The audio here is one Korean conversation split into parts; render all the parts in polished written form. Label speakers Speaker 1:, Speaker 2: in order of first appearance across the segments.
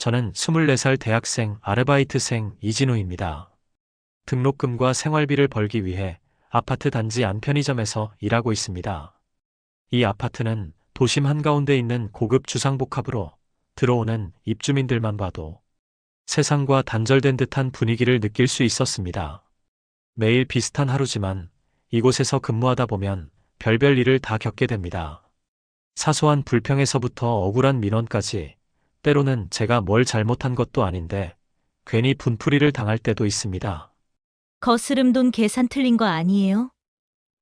Speaker 1: 저는 24살 대학생 아르바이트생 이진우입니다. 등록금과 생활비를 벌기 위해 아파트 단지 안 편의점에서 일하고 있습니다. 이 아파트는 도심 한가운데 있는 고급 주상복합으로 들어오는 입주민들만 봐도 세상과 단절된 듯한 분위기를 느낄 수 있었습니다. 매일 비슷한 하루지만 이곳에서 근무하다 보면 별별 일을 다 겪게 됩니다. 사소한 불평에서부터 억울한 민원까지, 때로는 제가 뭘 잘못한 것도 아닌데 괜히 분풀이를 당할 때도 있습니다.
Speaker 2: 거스름 돈 계산 틀린 거 아니에요?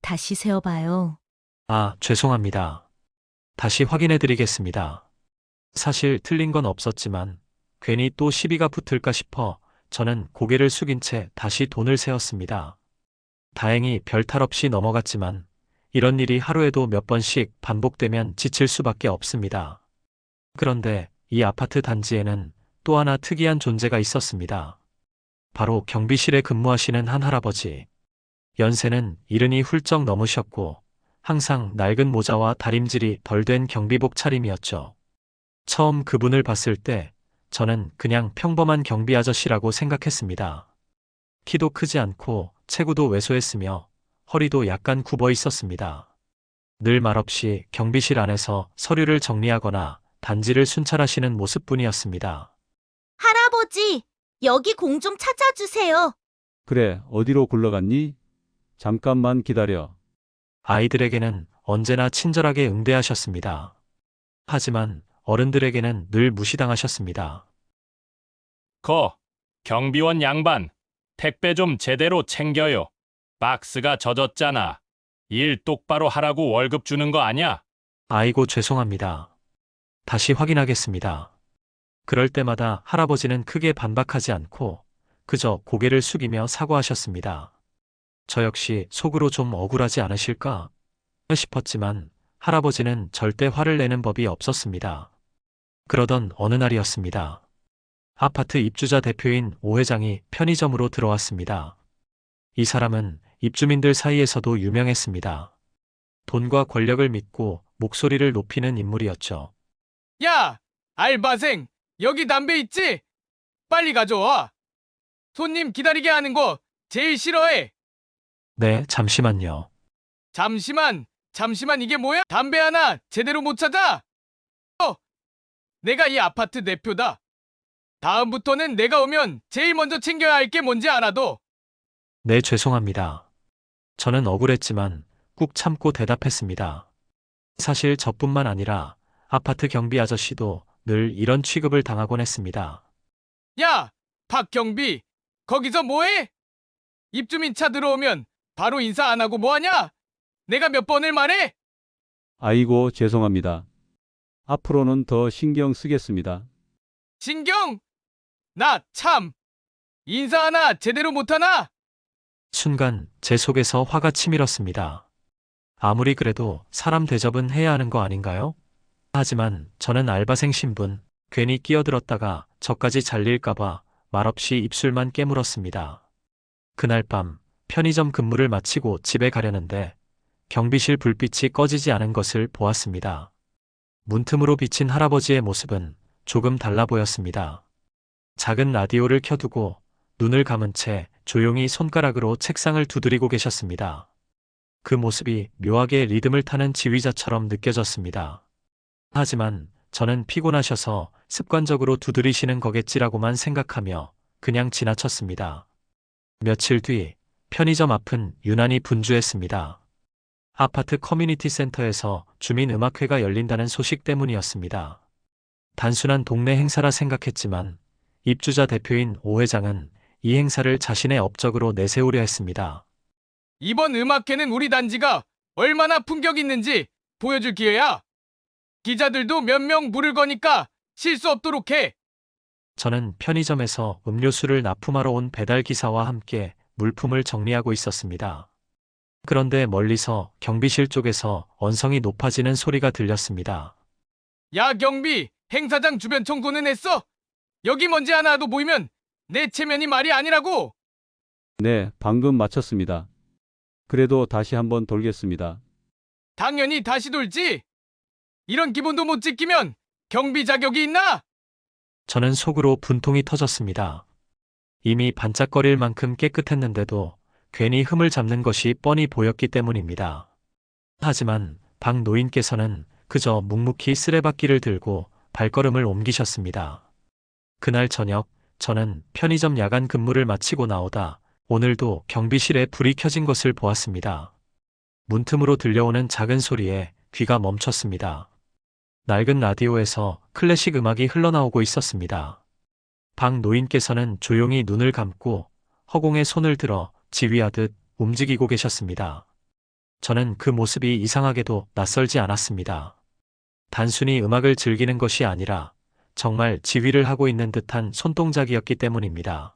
Speaker 2: 다시 세어봐요.
Speaker 1: 아, 죄송합니다. 다시 확인해 드리겠습니다. 사실 틀린 건 없었지만 괜히 또 시비가 붙을까 싶어 저는 고개를 숙인 채 다시 돈을 세었습니다. 다행히 별탈 없이 넘어갔지만 이런 일이 하루에도 몇 번씩 반복되면 지칠 수밖에 없습니다. 그런데 이 아파트 단지에는 또 하나 특이한 존재가 있었습니다. 바로 경비실에 근무하시는 한 할아버지. 연세는 이른이 훌쩍 넘으셨고 항상 낡은 모자와 다림질이 덜 된 경비복 차림이었죠. 처음 그분을 봤을 때 저는 그냥 평범한 경비 아저씨라고 생각했습니다. 키도 크지 않고 체구도 왜소했으며 허리도 약간 굽어 있었습니다. 늘 말없이 경비실 안에서 서류를 정리하거나 단지를 순찰하시는 모습뿐이었습니다.
Speaker 2: 할아버지, 여기 공 좀 찾아주세요.
Speaker 3: 그래, 어디로 굴러갔니? 잠깐만 기다려.
Speaker 1: 아이들에게는 언제나 친절하게 응대하셨습니다. 하지만 어른들에게는 늘 무시당하셨습니다.
Speaker 4: 경비원 양반, 택배 좀 제대로 챙겨요. 박스가 젖었잖아. 일 똑바로 하라고 월급 주는 거 아냐?
Speaker 1: 아이고 죄송합니다. 다시 확인하겠습니다. 그럴 때마다 할아버지는 크게 반박하지 않고 그저 고개를 숙이며 사과하셨습니다. 저 역시 속으로 좀 억울하지 않으실까 싶었지만 할아버지는 절대 화를 내는 법이 없었습니다. 그러던 어느 날이었습니다. 아파트 입주자 대표인 오 회장이 편의점으로 들어왔습니다. 이 사람은 입주민들 사이에서도 유명했습니다. 돈과 권력을 믿고 목소리를 높이는 인물이었죠.
Speaker 5: 야, 알바생, 여기 담배 있지? 빨리 가져와. 손님 기다리게 하는 거 제일 싫어해.
Speaker 1: 네, 잠시만요.
Speaker 5: 잠시만 이게 뭐야? 담배 하나 제대로 못 찾아? 내가 이 아파트 대표다. 다음부터는 내가 오면 제일 먼저 챙겨야 할 게 뭔지 알아도.
Speaker 1: 네, 죄송합니다. 저는 억울했지만 꾹 참고 대답했습니다. 사실 저뿐만 아니라 아파트 경비 아저씨도 늘 이런 취급을 당하곤 했습니다.
Speaker 5: 야, 박경비, 거기서 뭐해? 입주민 차 들어오면 바로 인사 안 하고 뭐하냐? 내가 몇 번을 말해?
Speaker 3: 아이고, 죄송합니다. 앞으로는 더 신경 쓰겠습니다.
Speaker 5: 신경? 나 참. 인사 하나 제대로 못하나?
Speaker 1: 순간 제 속에서 화가 치밀었습니다. 아무리 그래도 사람 대접은 해야 하는 거 아닌가요? 하지만 저는 알바생 신분, 괜히 끼어들었다가 저까지 잘릴까봐 말없이 입술만 깨물었습니다. 그날 밤 편의점 근무를 마치고 집에 가려는데 경비실 불빛이 꺼지지 않은 것을 보았습니다. 문틈으로 비친 할아버지의 모습은 조금 달라 보였습니다. 작은 라디오를 켜두고 눈을 감은 채 조용히 손가락으로 책상을 두드리고 계셨습니다. 그 모습이 묘하게 리듬을 타는 지휘자처럼 느껴졌습니다. 하지만 저는 피곤하셔서 습관적으로 두드리시는 거겠지라고만 생각하며 그냥 지나쳤습니다. 며칠 뒤 편의점 앞은 유난히 분주했습니다. 아파트 커뮤니티 센터에서 주민음악회가 열린다는 소식 때문이었습니다. 단순한 동네 행사라 생각했지만 입주자 대표인 오 회장은 이 행사를 자신의 업적으로 내세우려 했습니다.
Speaker 5: 이번 음악회는 우리 단지가 얼마나 품격 있는지 보여줄 기회야. 기자들도 몇 명 물을 거니까 실수 없도록 해.
Speaker 1: 저는 편의점에서 음료수를 납품하러 온 배달기사와 함께 물품을 정리하고 있었습니다. 그런데 멀리서 경비실 쪽에서 언성이 높아지는 소리가 들렸습니다.
Speaker 5: 야, 경비, 행사장 주변 청소는 했어? 여기 먼지 하나도 보이면 내 체면이 말이 아니라고.
Speaker 3: 네, 방금 마쳤습니다. 그래도 다시 한번 돌겠습니다.
Speaker 5: 당연히 다시 돌지. 이런 기본도 못 지키면 경비 자격이 있나?
Speaker 1: 저는 속으로 분통이 터졌습니다. 이미 반짝거릴 만큼 깨끗했는데도 괜히 흠을 잡는 것이 뻔히 보였기 때문입니다. 하지만 박 노인께서는 그저 묵묵히 쓰레받기를 들고 발걸음을 옮기셨습니다. 그날 저녁 저는 편의점 야간 근무를 마치고 나오다 오늘도 경비실에 불이 켜진 것을 보았습니다. 문틈으로 들려오는 작은 소리에 귀가 멈췄습니다. 낡은 라디오에서 클래식 음악이 흘러나오고 있었습니다. 박 노인께서는 조용히 눈을 감고 허공에 손을 들어 지휘하듯 움직이고 계셨습니다. 저는 그 모습이 이상하게도 낯설지 않았습니다. 단순히 음악을 즐기는 것이 아니라 정말 지휘를 하고 있는 듯한 손동작이었기 때문입니다.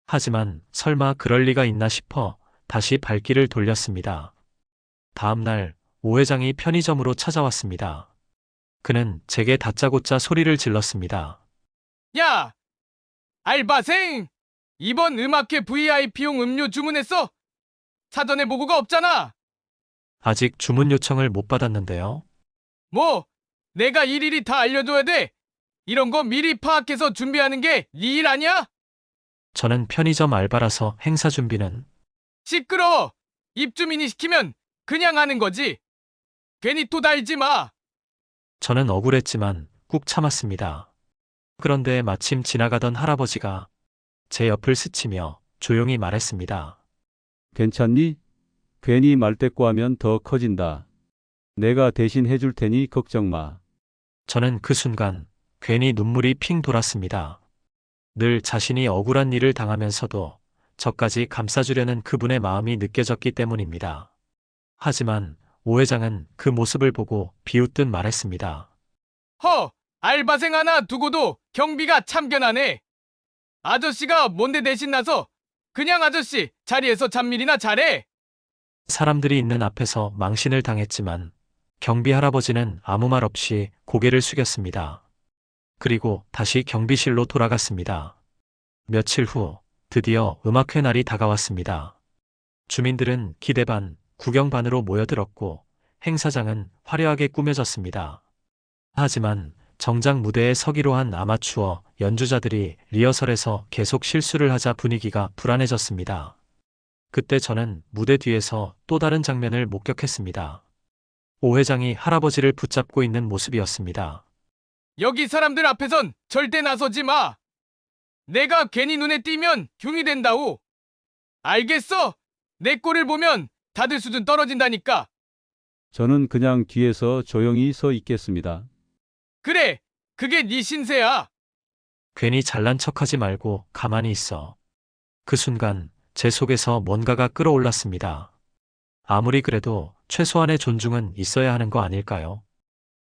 Speaker 1: 하지만 설마 그럴 리가 있나 싶어 다시 발길을 돌렸습니다. 다음 날 오 회장이 편의점으로 찾아왔습니다. 그는 제게 다짜고짜 소리를 질렀습니다.
Speaker 5: 야! 알바생! 이번 음악회 VIP용 음료 주문했어? 사전에 보고가 없잖아.
Speaker 1: 아직 주문 요청을 못 받았는데요.
Speaker 5: 뭐, 내가 일일이 다 알려줘야 돼. 이런 거 미리 파악해서 준비하는 게 네 일 아니야?
Speaker 1: 저는 편의점 알바라서 행사 준비는
Speaker 5: 시끄러워. 입주민이 시키면 그냥 하는 거지. 괜히 또 달지 마.
Speaker 1: 저는 억울했지만 꾹 참았습니다. 그런데 마침 지나가던 할아버지가 제 옆을 스치며 조용히 말했습니다.
Speaker 3: 괜찮니? 괜히 말대꾸하면 더 커진다. 내가 대신 해줄 테니 걱정 마.
Speaker 1: 저는 그 순간 괜히 눈물이 핑 돌았습니다. 늘 자신이 억울한 일을 당하면서도 저까지 감싸주려는 그분의 마음이 느껴졌기 때문입니다. 하지만 오 회장은 그 모습을 보고 비웃듯 말했습니다.
Speaker 5: 알바생 하나 두고도 경비가 참견하네. 아저씨가 뭔데 대신 나서 그냥 아저씨 자리에서 잡일이나 잘해.
Speaker 1: 사람들이 있는 앞에서 망신을 당했지만 경비 할아버지는 아무 말 없이 고개를 숙였습니다. 그리고 다시 경비실로 돌아갔습니다. 며칠 후 드디어 음악회 날이 다가왔습니다. 주민들은 기대 반, 구경 반으로 모여들었고 행사장은 화려하게 꾸며졌습니다. 하지만 정작 무대에 서기로 한 아마추어 연주자들이 리허설에서 계속 실수를 하자 분위기가 불안해졌습니다. 그때 저는 무대 뒤에서 또 다른 장면을 목격했습니다. 오 회장이 할아버지를 붙잡고 있는 모습이었습니다.
Speaker 5: 여기 사람들 앞에선 절대 나서지 마. 내가 괜히 눈에 띄면 흉이 된다오. 알겠어? 내 꼴을 보면 다들 수준 떨어진다니까.
Speaker 3: 저는 그냥 뒤에서 조용히 서 있겠습니다.
Speaker 5: 그래, 그게 네 신세야.
Speaker 1: 괜히 잘난 척하지 말고 가만히 있어. 그 순간 제 속에서 뭔가가 끌어올랐습니다. 아무리 그래도 최소한의 존중은 있어야 하는 거 아닐까요?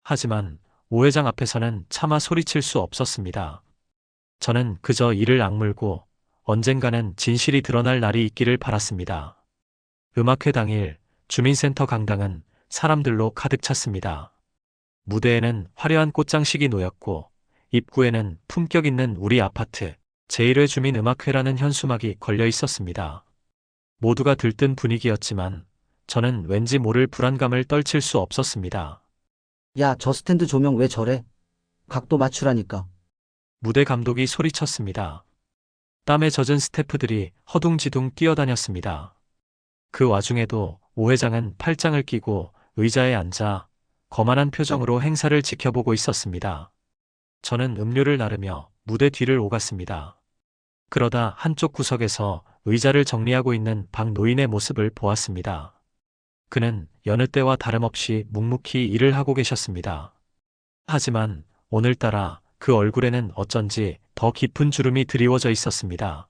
Speaker 1: 하지만 오 회장 앞에서는 차마 소리칠 수 없었습니다. 저는 그저 이를 악물고 언젠가는 진실이 드러날 날이 있기를 바랐습니다. 음악회 당일 주민센터 강당은 사람들로 가득 찼습니다. 무대에는 화려한 꽃장식이 놓였고 입구에는 품격 있는 우리 아파트 제1회 주민음악회라는 현수막이 걸려 있었습니다. 모두가 들뜬 분위기였지만 저는 왠지 모를 불안감을 떨칠 수 없었습니다.
Speaker 6: 야, 저 스탠드 조명 왜 저래? 각도 맞추라니까.
Speaker 1: 무대 감독이 소리쳤습니다. 땀에 젖은 스태프들이 허둥지둥 뛰어다녔습니다. 그 와중에도 오 회장은 팔짱을 끼고 의자에 앉아 거만한 표정으로 행사를 지켜보고 있었습니다. 저는 음료를 나르며 무대 뒤를 오갔습니다. 그러다 한쪽 구석에서 의자를 정리하고 있는 박 노인의 모습을 보았습니다. 그는 여느 때와 다름없이 묵묵히 일을 하고 계셨습니다. 하지만 오늘따라 그 얼굴에는 어쩐지 더 깊은 주름이 드리워져 있었습니다.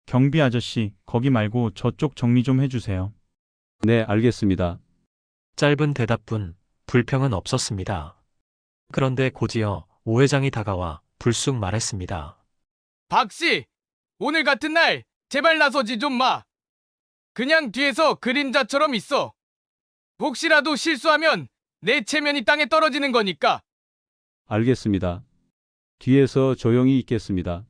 Speaker 7: 경비 아저씨, 거기 말고 저쪽 정리 좀 해주세요.
Speaker 3: 네, 알겠습니다.
Speaker 1: 짧은 대답뿐 불평은 없었습니다. 그런데 곧이어 오 회장이 다가와 불쑥 말했습니다.
Speaker 5: 박씨, 오늘 같은 날 제발 나서지 좀 마. 그냥 뒤에서 그림자처럼 있어. 혹시라도 실수하면 내 체면이 땅에 떨어지는 거니까.
Speaker 3: 알겠습니다. 뒤에서 조용히 있겠습니다.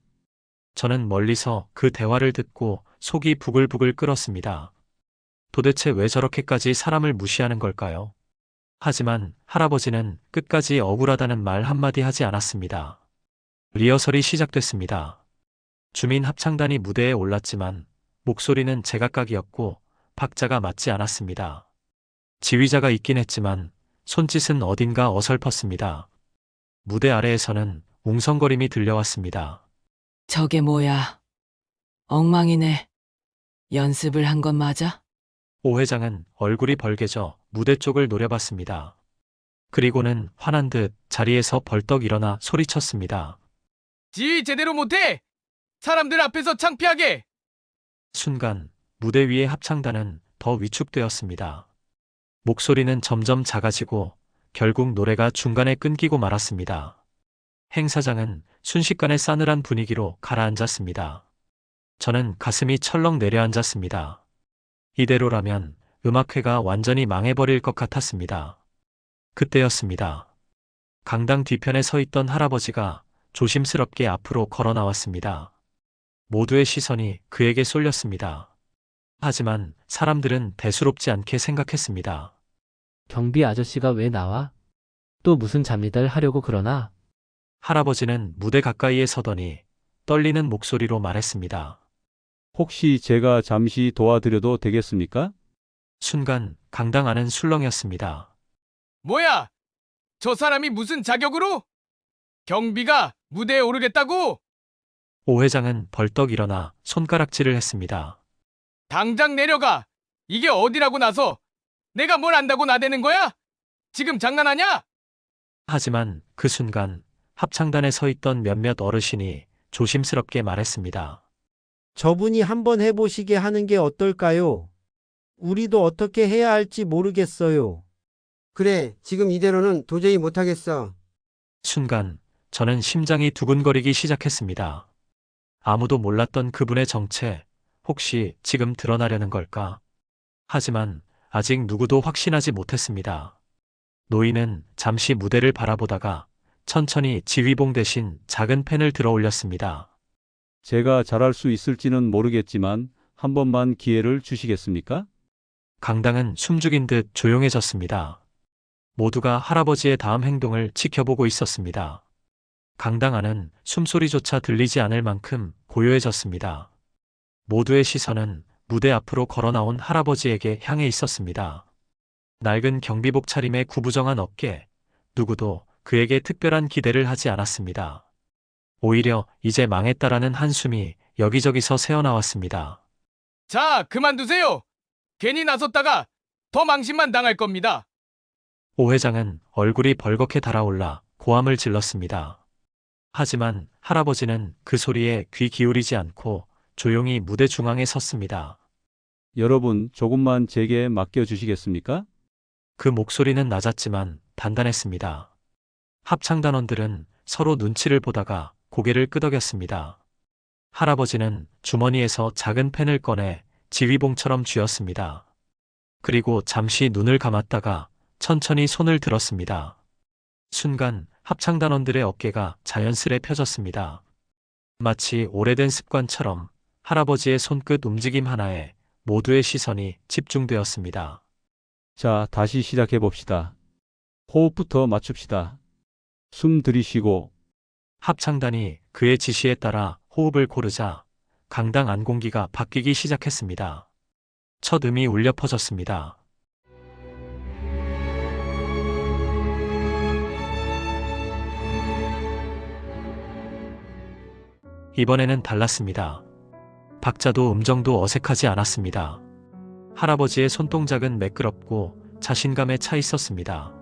Speaker 1: 저는 멀리서 그 대화를 듣고 속이 부글부글 끓었습니다. 도대체 왜 저렇게까지 사람을 무시하는 걸까요? 하지만 할아버지는 끝까지 억울하다는 말 한마디 하지 않았습니다. 리허설이 시작됐습니다. 주민 합창단이 무대에 올랐지만 목소리는 제각각이었고 박자가 맞지 않았습니다. 지휘자가 있긴 했지만 손짓은 어딘가 어설펐습니다. 무대 아래에서는 웅성거림이 들려왔습니다.
Speaker 8: 저게 뭐야? 엉망이네. 연습을 한 건 맞아?
Speaker 1: 오 회장은 얼굴이 벌개져 무대 쪽을 노려봤습니다. 그리고는 화난 듯 자리에서 벌떡 일어나 소리쳤습니다.
Speaker 5: 지휘 제대로 못해! 사람들 앞에서 창피하게!
Speaker 1: 순간 무대 위의 합창단은 더 위축되었습니다. 목소리는 점점 작아지고 결국 노래가 중간에 끊기고 말았습니다. 행사장은 순식간에 싸늘한 분위기로 가라앉았습니다. 저는 가슴이 철렁 내려앉았습니다. 이대로라면 음악회가 완전히 망해버릴 것 같았습니다. 그때였습니다. 강당 뒤편에 서 있던 할아버지가 조심스럽게 앞으로 걸어 나왔습니다. 모두의 시선이 그에게 쏠렸습니다. 하지만 사람들은 대수롭지 않게 생각했습니다.
Speaker 9: 경비 아저씨가 왜 나와? 또 무슨 잡일을 하려고 그러나?
Speaker 1: 할아버지는 무대 가까이에 서더니 떨리는 목소리로 말했습니다.
Speaker 3: 혹시 제가 잠시 도와드려도 되겠습니까?
Speaker 1: 순간 강당 안은 술렁였습니다.
Speaker 5: 뭐야? 저 사람이 무슨 자격으로? 경비가 무대에 오르겠다고?
Speaker 1: 오 회장은 벌떡 일어나 손가락질을 했습니다.
Speaker 5: 당장 내려가! 이게 어디라고 나서! 내가 뭘 안다고 나대는 거야? 지금 장난하냐?
Speaker 1: 하지만 그 순간 합창단에 서 있던 몇몇 어르신이 조심스럽게 말했습니다.
Speaker 10: 저분이 한번 해보시게 하는 게 어떨까요? 우리도 어떻게 해야 할지 모르겠어요.
Speaker 11: 그래, 지금 이대로는 도저히 못하겠어.
Speaker 1: 순간 저는 심장이 두근거리기 시작했습니다. 아무도 몰랐던 그분의 정체, 혹시 지금 드러나려는 걸까? 하지만 아직 누구도 확신하지 못했습니다. 노인은 잠시 무대를 바라보다가 천천히 지휘봉 대신 작은 펜을 들어 올렸습니다.
Speaker 3: 제가 잘할 수 있을지는 모르겠지만 한 번만 기회를 주시겠습니까?
Speaker 1: 강당은 숨죽인 듯 조용해졌습니다. 모두가 할아버지의 다음 행동을 지켜보고 있었습니다. 강당 안은 숨소리조차 들리지 않을 만큼 고요해졌습니다. 모두의 시선은 무대 앞으로 걸어 나온 할아버지에게 향해 있었습니다. 낡은 경비복 차림의 구부정한 어깨, 누구도 그에게 특별한 기대를 하지 않았습니다. 오히려 이제 망했다라는 한숨이 여기저기서 새어나왔습니다.
Speaker 5: 자, 그만두세요! 괜히 나섰다가 더 망신만 당할 겁니다.
Speaker 1: 오 회장은 얼굴이 벌겋게 달아올라 고함을 질렀습니다. 하지만 할아버지는 그 소리에 귀 기울이지 않고 조용히 무대 중앙에 섰습니다.
Speaker 3: 여러분, 조금만 제게 맡겨주시겠습니까?
Speaker 1: 그 목소리는 낮았지만 단단했습니다. 합창단원들은 서로 눈치를 보다가 고개를 끄덕였습니다. 할아버지는 주머니에서 작은 펜을 꺼내 지휘봉처럼 쥐었습니다. 그리고 잠시 눈을 감았다가 천천히 손을 들었습니다. 순간 합창단원들의 어깨가 자연스레 펴졌습니다. 마치 오래된 습관처럼 할아버지의 손끝 움직임 하나에 모두의 시선이 집중되었습니다.
Speaker 3: 자, 다시 시작해 봅시다. 호흡부터 맞춥시다. 숨 들이쉬고.
Speaker 1: 합창단이 그의 지시에 따라 호흡을 고르자 강당 안 공기가 바뀌기 시작했습니다. 첫 음이 울려 퍼졌습니다. 이번에는 달랐습니다. 박자도 음정도 어색하지 않았습니다. 할아버지의 손동작은 매끄럽고 자신감에 차 있었습니다.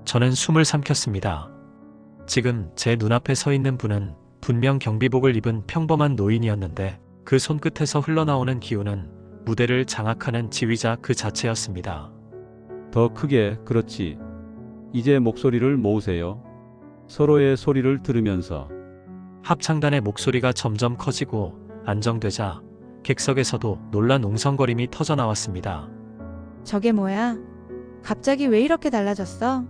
Speaker 1: 저는 숨을 삼켰습니다. 지금 제 눈앞에 서 있는 분은 분명 경비복을 입은 평범한 노인이었는데 그 손끝에서 흘러나오는 기운은 무대를 장악하는 지휘자 그 자체였습니다.
Speaker 3: 더 크게, 그렇지. 이제 목소리를 모으세요. 서로의 소리를 들으면서.
Speaker 1: 합창단의 목소리가 점점 커지고 안정되자 객석에서도 놀란 웅성거림이 터져나왔습니다.
Speaker 12: 저게 뭐야? 갑자기 왜 이렇게 달라졌어?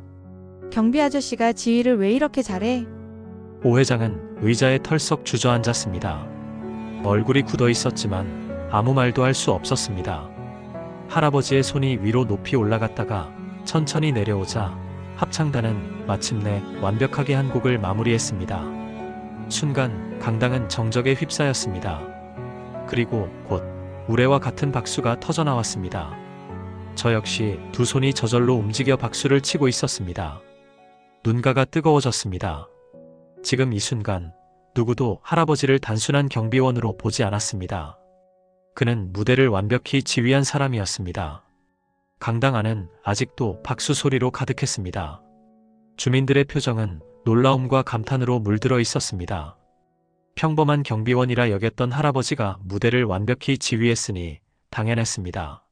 Speaker 12: 경비 아저씨가 지휘를 왜 이렇게 잘해?
Speaker 1: 오 회장은 의자에 털썩 주저앉았습니다. 얼굴이 굳어 있었지만 아무 말도 할 수 없었습니다. 할아버지의 손이 위로 높이 올라갔다가 천천히 내려오자 합창단은 마침내 완벽하게 한 곡을 마무리했습니다. 순간 강당은 정적에 휩싸였습니다. 그리고 곧 우레와 같은 박수가 터져나왔습니다. 저 역시 두 손이 저절로 움직여 박수를 치고 있었습니다. 눈가가 뜨거워졌습니다. 지금 이 순간 누구도 할아버지를 단순한 경비원으로 보지 않았습니다. 그는 무대를 완벽히 지휘한 사람이었습니다. 강당 안은 아직도 박수 소리로 가득했습니다. 주민들의 표정은 놀라움과 감탄으로 물들어 있었습니다. 평범한 경비원이라 여겼던 할아버지가 무대를 완벽히 지휘했으니 당연했습니다.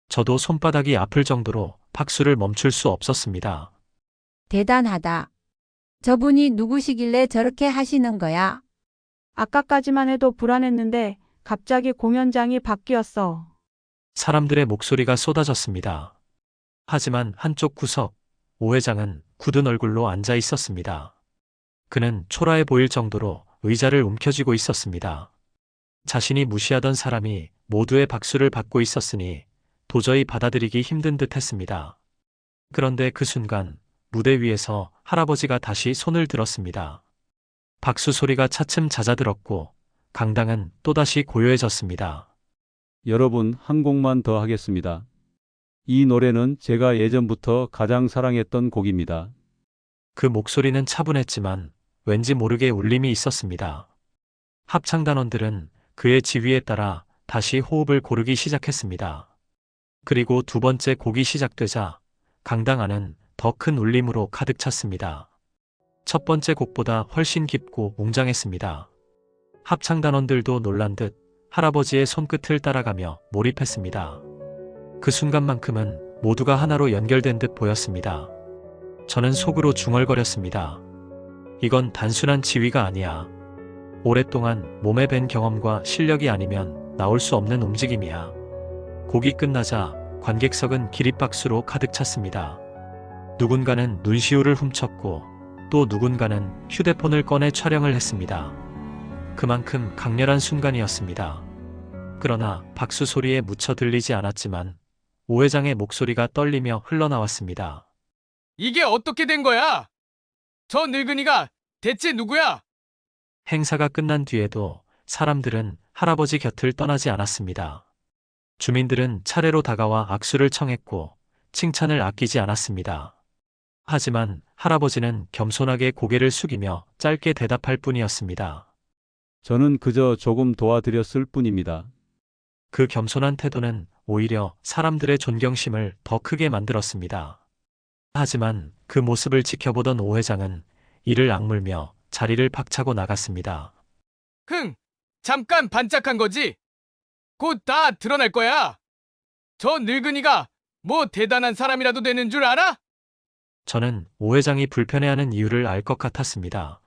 Speaker 1: 저도 손바닥이 아플 정도로 박수를 멈출 수 없었습니다.
Speaker 12: 대단하다. 저분이 누구시길래 저렇게 하시는 거야?
Speaker 13: 아까까지만 해도 불안했는데 갑자기 공연장이 바뀌었어.
Speaker 1: 사람들의 목소리가 쏟아졌습니다. 하지만 한쪽 구석, 오 회장은 굳은 얼굴로 앉아 있었습니다. 그는 초라해 보일 정도로 의자를 움켜쥐고 있었습니다. 자신이 무시하던 사람이 모두의 박수를 받고 있었으니 도저히 받아들이기 힘든 듯 했습니다. 그런데 그 순간 무대 위에서 할아버지가 다시 손을 들었습니다. 박수 소리가 차츰 잦아들었고 강당은 또다시 고요해졌습니다.
Speaker 3: 여러분, 한 곡만 더 하겠습니다. 이 노래는 제가 예전부터 가장 사랑했던 곡입니다.
Speaker 1: 그 목소리는 차분했지만 왠지 모르게 울림이 있었습니다. 합창단원들은 그의 지휘에 따라 다시 호흡을 고르기 시작했습니다. 그리고 두 번째 곡이 시작되자 강당 안은 더 큰 울림으로 가득 찼습니다. 첫 번째 곡보다 훨씬 깊고 웅장했습니다. 합창단원들도 놀란 듯 할아버지의 손끝을 따라가며 몰입했습니다. 그 순간만큼은 모두가 하나로 연결된 듯 보였습니다. 저는 속으로 중얼거렸습니다. 이건 단순한 지휘가 아니야. 오랫동안 몸에 밴 경험과 실력이 아니면 나올 수 없는 움직임이야. 곡이 끝나자 관객석은 기립박수로 가득 찼습니다. 누군가는 눈시울을 훔쳤고 또 누군가는 휴대폰을 꺼내 촬영을 했습니다. 그만큼 강렬한 순간이었습니다. 그러나 박수 소리에 묻혀 들리지 않았지만 오 회장의 목소리가 떨리며 흘러나왔습니다.
Speaker 5: 이게 어떻게 된 거야? 저 늙은이가 대체 누구야?
Speaker 1: 행사가 끝난 뒤에도 사람들은 할아버지 곁을 떠나지 않았습니다. 주민들은 차례로 다가와 악수를 청했고 칭찬을 아끼지 않았습니다. 하지만 할아버지는 겸손하게 고개를 숙이며 짧게 대답할 뿐이었습니다.
Speaker 3: 저는 그저 조금 도와드렸을 뿐입니다.
Speaker 1: 그 겸손한 태도는 오히려 사람들의 존경심을 더 크게 만들었습니다. 하지만 그 모습을 지켜보던 오 회장은 이를 악물며 자리를 박차고 나갔습니다.
Speaker 5: 잠깐 반짝한 거지? 곧 다 드러날 거야. 저 늙은이가 뭐 대단한 사람이라도 되는 줄 알아?
Speaker 1: 저는 오 회장이 불편해하는 이유를 알 것 같았습니다.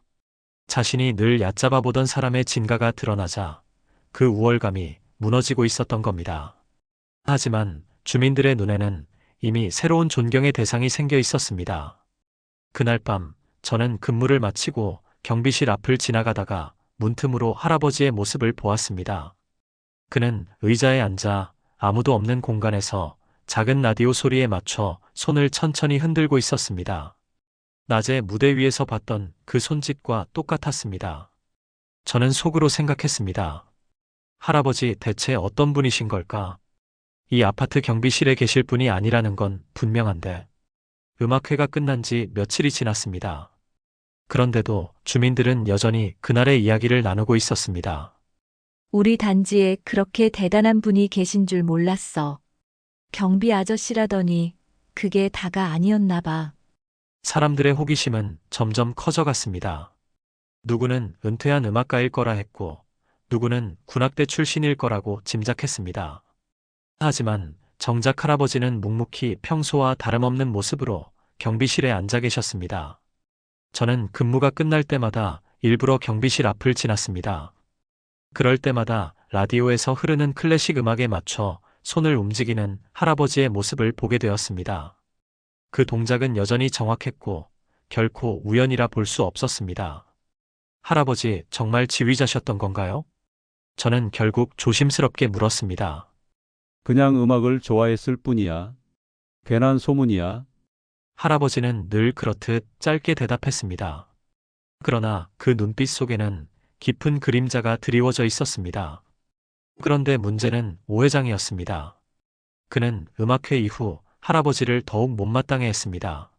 Speaker 1: 자신이 늘 얕잡아 보던 사람의 진가가 드러나자 그 우월감이 무너지고 있었던 겁니다. 하지만 주민들의 눈에는 이미 새로운 존경의 대상이 생겨 있었습니다. 그날 밤 저는 근무를 마치고 경비실 앞을 지나가다가 문틈으로 할아버지의 모습을 보았습니다. 그는 의자에 앉아 아무도 없는 공간에서 작은 라디오 소리에 맞춰 손을 천천히 흔들고 있었습니다. 낮에 무대 위에서 봤던 그 손짓과 똑같았습니다. 저는 속으로 생각했습니다. 할아버지 대체 어떤 분이신 걸까? 이 아파트 경비실에 계실 분이 아니라는 건 분명한데. 음악회가 끝난 지 며칠이 지났습니다. 그런데도 주민들은 여전히 그날의 이야기를 나누고 있었습니다.
Speaker 2: 우리 단지에 그렇게 대단한 분이 계신 줄 몰랐어. 경비 아저씨라더니 그게 다가 아니었나 봐.
Speaker 1: 사람들의 호기심은 점점 커져갔습니다. 누구는 은퇴한 음악가일 거라 했고, 누구는 군악대 출신일 거라고 짐작했습니다. 하지만 정작 할아버지는 묵묵히 평소와 다름없는 모습으로 경비실에 앉아 계셨습니다. 저는 근무가 끝날 때마다 일부러 경비실 앞을 지났습니다. 그럴 때마다 라디오에서 흐르는 클래식 음악에 맞춰 손을 움직이는 할아버지의 모습을 보게 되었습니다. 그 동작은 여전히 정확했고 결코 우연이라 볼 수 없었습니다. 할아버지 정말 지휘자셨던 건가요? 저는 결국 조심스럽게 물었습니다.
Speaker 3: 그냥 음악을 좋아했을 뿐이야. 괜한 소문이야.
Speaker 1: 할아버지는 늘 그렇듯 짧게 대답했습니다. 그러나 그 눈빛 속에는 깊은 그림자가 드리워져 있었습니다. 그런데 문제는 오 회장이었습니다. 그는 음악회 이후 할아버지를 더욱 못마땅해 했습니다.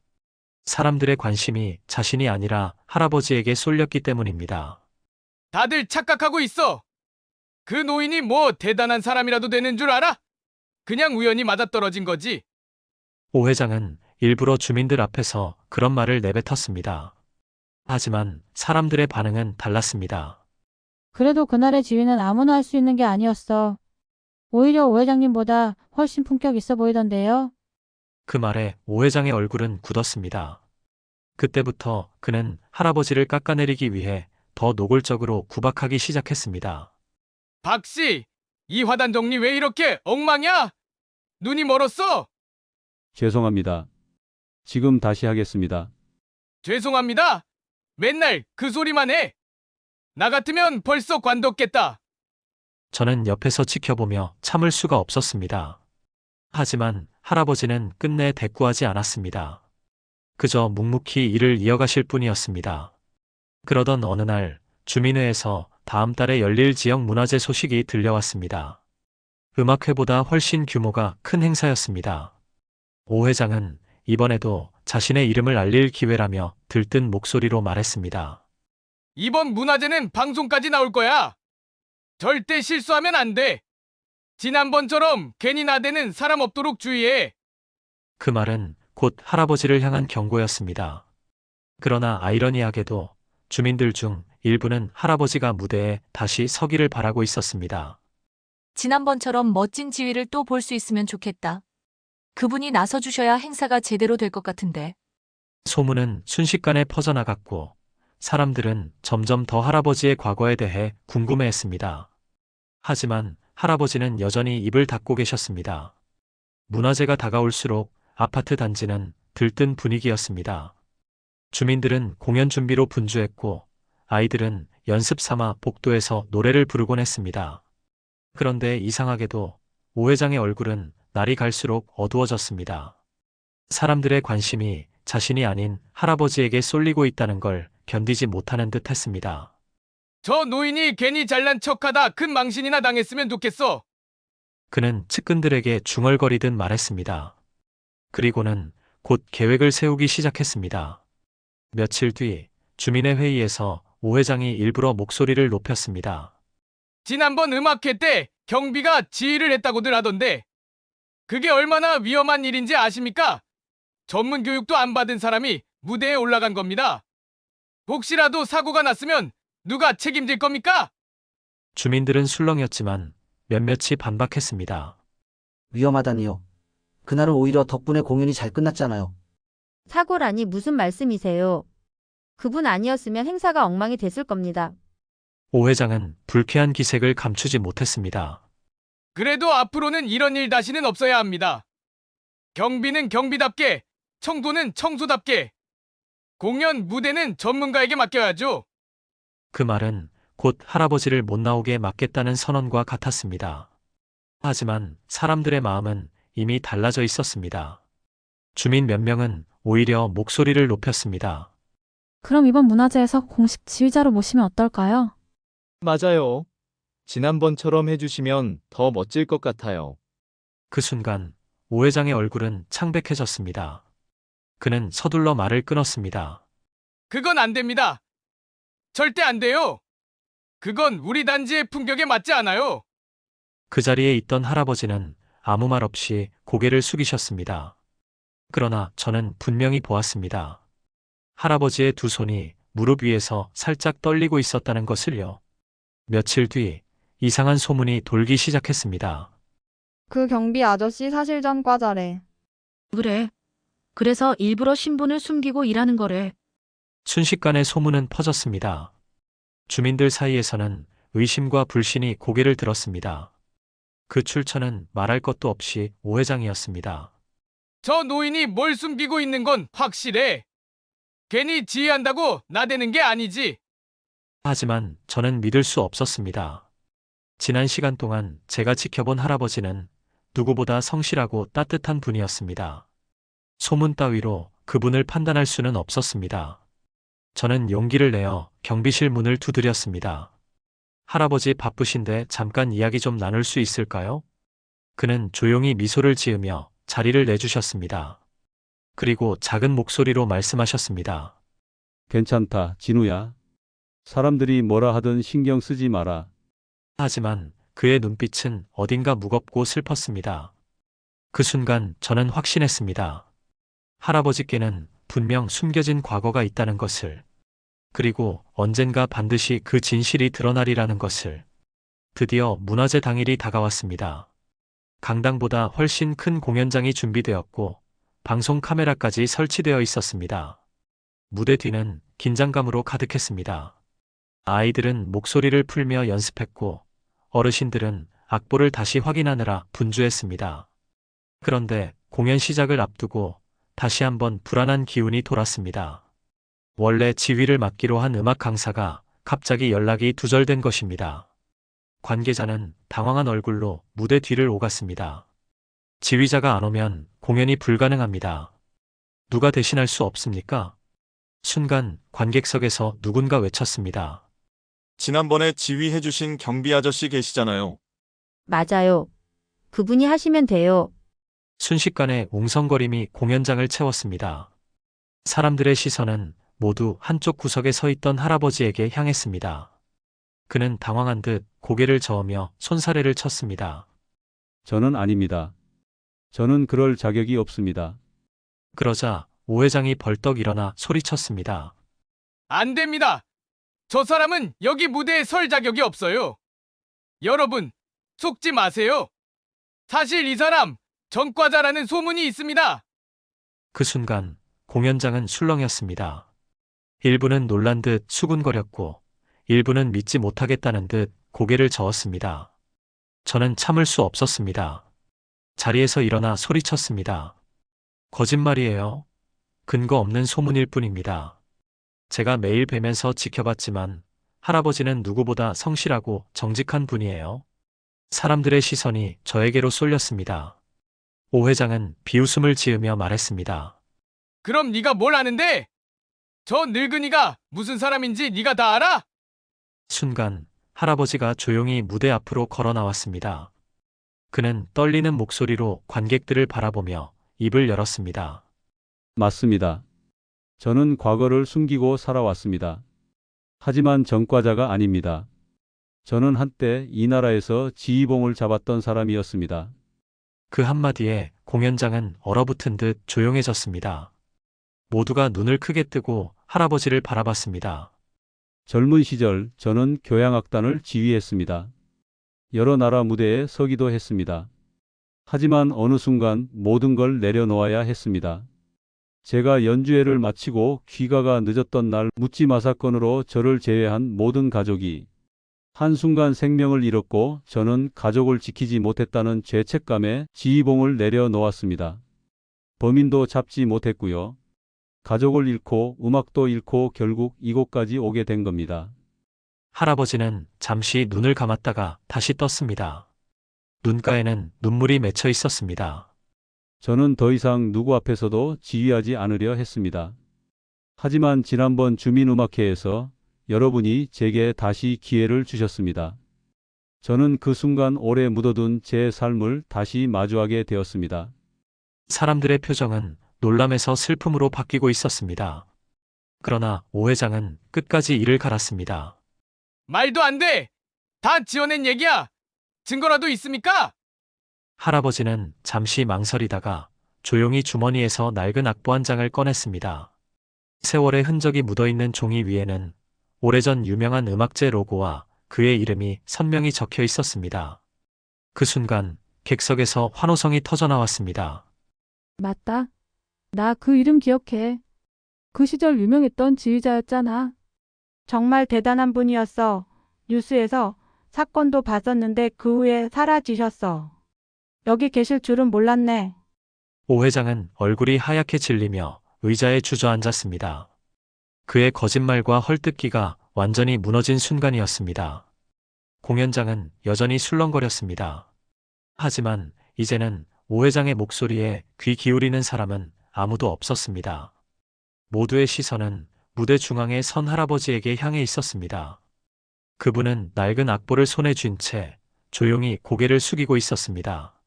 Speaker 1: 사람들의 관심이 자신이 아니라 할아버지에게 쏠렸기 때문입니다.
Speaker 5: 다들 착각하고 있어. 그 노인이 뭐 대단한 사람이라도 되는 줄 알아? 그냥 우연히 맞아떨어진 거지.
Speaker 1: 오 회장은 일부러 주민들 앞에서 그런 말을 내뱉었습니다. 하지만 사람들의 반응은 달랐습니다.
Speaker 13: 그래도 그날의 지휘는 아무나 할 수 있는 게 아니었어. 오히려 오 회장님보다 훨씬 품격 있어 보이던데요.
Speaker 1: 그 말에 오 회장의 얼굴은 굳었습니다. 그때부터 그는 할아버지를 깎아내리기 위해 더 노골적으로 구박하기 시작했습니다.
Speaker 5: 박씨, 이 화단 정리 왜 이렇게 엉망이야? 눈이 멀었어?
Speaker 3: 죄송합니다. 지금 다시 하겠습니다.
Speaker 5: 죄송합니다. 맨날 그 소리만 해. 나 같으면 벌써 관뒀겠다.
Speaker 1: 저는 옆에서 지켜보며 참을 수가 없었습니다. 하지만 할아버지는 끝내 대꾸하지 않았습니다. 그저 묵묵히 일을 이어가실 뿐이었습니다. 그러던 어느 날 주민회에서 다음 달에 열릴 지역 문화제 소식이 들려왔습니다. 음악회보다 훨씬 규모가 큰 행사였습니다. 오 회장은 이번에도 자신의 이름을 알릴 기회라며 들뜬 목소리로 말했습니다.
Speaker 5: 이번 문화제는 방송까지 나올 거야. 절대 실수하면 안 돼. 지난번처럼 괜히 나대는 사람 없도록 주의해.
Speaker 1: 그 말은 곧 할아버지를 향한 경고였습니다. 그러나 아이러니하게도 주민들 중 일부는 할아버지가 무대에 다시 서기를 바라고 있었습니다.
Speaker 2: 지난번처럼 멋진 지휘를 또 볼 수 있으면 좋겠다. 그분이 나서주셔야 행사가 제대로 될 것 같은데.
Speaker 1: 소문은 순식간에 퍼져나갔고 사람들은 점점 더 할아버지의 과거에 대해 궁금해했습니다. 하지만 할아버지는 여전히 입을 닫고 계셨습니다. 문화제가 다가올수록 아파트 단지는 들뜬 분위기였습니다. 주민들은 공연 준비로 분주했고 아이들은 연습 삼아 복도에서 노래를 부르곤 했습니다. 그런데 이상하게도 오 회장의 얼굴은 날이 갈수록 어두워졌습니다. 사람들의 관심이 자신이 아닌 할아버지에게 쏠리고 있다는 걸 견디지 못하는 듯 했습니다.
Speaker 5: 저 노인이 괜히 잘난 척하다 큰 망신이나 당했으면 좋겠어.
Speaker 1: 그는 측근들에게 중얼거리듯 말했습니다. 그리고는 곧 계획을 세우기 시작했습니다. 며칠 뒤 주민의 회의에서 오 회장이 일부러 목소리를 높였습니다.
Speaker 5: 지난번 음악회 때 경비가 지휘를 했다고들 하던데 그게 얼마나 위험한 일인지 아십니까? 전문 교육도 안 받은 사람이 무대에 올라간 겁니다. 혹시라도 사고가 났으면 누가 책임질 겁니까?
Speaker 1: 주민들은 술렁였지만 몇몇이 반박했습니다.
Speaker 6: 위험하다니요. 그날은 오히려 덕분에 공연이 잘 끝났잖아요.
Speaker 14: 사고라니 무슨 말씀이세요? 그분 아니었으면 행사가 엉망이 됐을 겁니다.
Speaker 1: 오 회장은 불쾌한 기색을 감추지 못했습니다.
Speaker 5: 그래도 앞으로는 이런 일 다시는 없어야 합니다. 경비는 경비답게, 청소는 청소답게, 공연 무대는 전문가에게 맡겨야죠.
Speaker 1: 그 말은 곧 할아버지를 못 나오게 막겠다는 선언과 같았습니다. 하지만 사람들의 마음은 이미 달라져 있었습니다. 주민 몇 명은 오히려 목소리를 높였습니다.
Speaker 13: 그럼 이번 문화제에서 공식 지휘자로 모시면 어떨까요?
Speaker 15: 맞아요. 지난번처럼 해주시면 더 멋질 것 같아요.
Speaker 1: 그 순간 오 회장의 얼굴은 창백해졌습니다. 그는 서둘러 말을 끊었습니다.
Speaker 5: 그건 안 됩니다. 절대 안 돼요. 그건 우리 단지의 품격에 맞지 않아요.
Speaker 1: 그 자리에 있던 할아버지는 아무 말 없이 고개를 숙이셨습니다. 그러나 저는 분명히 보았습니다. 할아버지의 두 손이 무릎 위에서 살짝 떨리고 있었다는 것을요. 며칠 뒤 이상한 소문이 돌기 시작했습니다.
Speaker 12: 그 경비 아저씨 사실 전과자래.
Speaker 2: 그래. 그래서 일부러 신분을 숨기고 일하는 거래.
Speaker 1: 순식간에 소문은 퍼졌습니다. 주민들 사이에서는 의심과 불신이 고개를 들었습니다. 그 출처는 말할 것도 없이 오 회장이었습니다.
Speaker 5: 저 노인이 뭘 숨기고 있는 건 확실해. 괜히 지휘한다고 나대는 게 아니지.
Speaker 1: 하지만 저는 믿을 수 없었습니다. 지난 시간 동안 제가 지켜본 할아버지는 누구보다 성실하고 따뜻한 분이었습니다. 소문 따위로 그분을 판단할 수는 없었습니다. 저는 용기를 내어 경비실 문을 두드렸습니다. 할아버지 바쁘신데 잠깐 이야기 좀 나눌 수 있을까요? 그는 조용히 미소를 지으며 자리를 내주셨습니다. 그리고 작은 목소리로 말씀하셨습니다.
Speaker 3: 괜찮다, 진우야. 사람들이 뭐라 하든 신경 쓰지 마라.
Speaker 1: 하지만 그의 눈빛은 어딘가 무겁고 슬펐습니다. 그 순간 저는 확신했습니다. 할아버지께는 분명 숨겨진 과거가 있다는 것을, 그리고 언젠가 반드시 그 진실이 드러나리라는 것을. 드디어 문화제 당일이 다가왔습니다. 강당보다 훨씬 큰 공연장이 준비되었고 방송 카메라까지 설치되어 있었습니다. 무대 뒤는 긴장감으로 가득했습니다. 아이들은 목소리를 풀며 연습했고 어르신들은 악보를 다시 확인하느라 분주했습니다. 그런데 공연 시작을 앞두고 다시 한번 불안한 기운이 돌았습니다. 원래 지휘를 맡기로 한 음악 강사가 갑자기 연락이 두절된 것입니다. 관계자는 당황한 얼굴로 무대 뒤를 오갔습니다. 지휘자가 안 오면 공연이 불가능합니다. 누가 대신할 수 없습니까? 순간 관객석에서 누군가 외쳤습니다.
Speaker 16: 지난번에 지휘해주신 경비 아저씨 계시잖아요.
Speaker 14: 맞아요. 그분이 하시면 돼요.
Speaker 1: 순식간에 웅성거림이 공연장을 채웠습니다. 사람들의 시선은 모두 한쪽 구석에 서 있던 할아버지에게 향했습니다. 그는 당황한 듯 고개를 저으며 손사래를 쳤습니다.
Speaker 3: 저는 아닙니다. 저는 그럴 자격이 없습니다.
Speaker 1: 그러자 오 회장이 벌떡 일어나 소리쳤습니다.
Speaker 5: 안 됩니다. 저 사람은 여기 무대에 설 자격이 없어요. 여러분, 속지 마세요. 사실 이 사람 전과자라는 소문이 있습니다.
Speaker 1: 그 순간 공연장은 술렁였습니다. 일부는 놀란 듯 수군거렸고 일부는 믿지 못하겠다는 듯 고개를 저었습니다. 저는 참을 수 없었습니다. 자리에서 일어나 소리쳤습니다. 거짓말이에요. 근거 없는 소문일 뿐입니다. 제가 매일 뵈면서 지켜봤지만 할아버지는 누구보다 성실하고 정직한 분이에요. 사람들의 시선이 저에게로 쏠렸습니다. 오 회장은 비웃음을 지으며 말했습니다.
Speaker 5: 그럼 네가 뭘 아는데? 저 늙은이가 무슨 사람인지 네가 다 알아?
Speaker 1: 순간 할아버지가 조용히 무대 앞으로 걸어 나왔습니다. 그는 떨리는 목소리로 관객들을 바라보며 입을 열었습니다.
Speaker 3: 맞습니다. 저는 과거를 숨기고 살아왔습니다. 하지만 전과자가 아닙니다. 저는 한때 이 나라에서 지휘봉을 잡았던 사람이었습니다.
Speaker 1: 그 한마디에 공연장은 얼어붙은 듯 조용해졌습니다. 모두가 눈을 크게 뜨고 할아버지를 바라봤습니다.
Speaker 3: 젊은 시절 저는 교향악단을 지휘했습니다. 여러 나라 무대에 서기도 했습니다. 하지만 어느 순간 모든 걸 내려놓아야 했습니다. 제가 연주회를 마치고 귀가가 늦었던 날 묻지마 사건으로 저를 제외한 모든 가족이 한순간 생명을 잃었고 저는 가족을 지키지 못했다는 죄책감에 지휘봉을 내려놓았습니다. 범인도 잡지 못했고요. 가족을 잃고 음악도 잃고 결국 이곳까지 오게 된 겁니다.
Speaker 1: 할아버지는 잠시 눈을 감았다가 다시 떴습니다. 눈가에는 눈물이 맺혀 있었습니다.
Speaker 3: 저는 더 이상 누구 앞에서도 지휘하지 않으려 했습니다. 하지만 지난번 주민음악회에서 여러분이 제게 다시 기회를 주셨습니다. 저는 그 순간 오래 묻어둔 제 삶을 다시 마주하게 되었습니다.
Speaker 1: 사람들의 표정은 놀람에서 슬픔으로 바뀌고 있었습니다. 그러나 오 회장은 끝까지 이를 갈았습니다.
Speaker 5: 말도 안 돼! 다 지어낸 얘기야! 증거라도 있습니까?
Speaker 1: 할아버지는 잠시 망설이다가 조용히 주머니에서 낡은 악보 한 장을 꺼냈습니다. 세월의 흔적이 묻어있는 종이 위에는 오래전 유명한 음악제 로고와 그의 이름이 선명히 적혀 있었습니다. 그 순간 객석에서 환호성이 터져나왔습니다.
Speaker 13: 맞다. 나 그 이름 기억해. 그 시절 유명했던 지휘자였잖아.
Speaker 12: 정말 대단한 분이었어. 뉴스에서 사건도 봤었는데 그 후에 사라지셨어. 여기 계실 줄은 몰랐네.
Speaker 1: 오 회장은 얼굴이 하얗게 질리며 의자에 주저앉았습니다. 그의 거짓말과 헐뜯기가 완전히 무너진 순간이었습니다. 공연장은 여전히 술렁거렸습니다. 하지만 이제는 오 회장의 목소리에 귀 기울이는 사람은 아무도 없었습니다. 모두의 시선은 무대 중앙에 선 할아버지에게 향해 있었습니다. 그분은 낡은 악보를 손에 쥔 채 조용히 고개를 숙이고 있었습니다.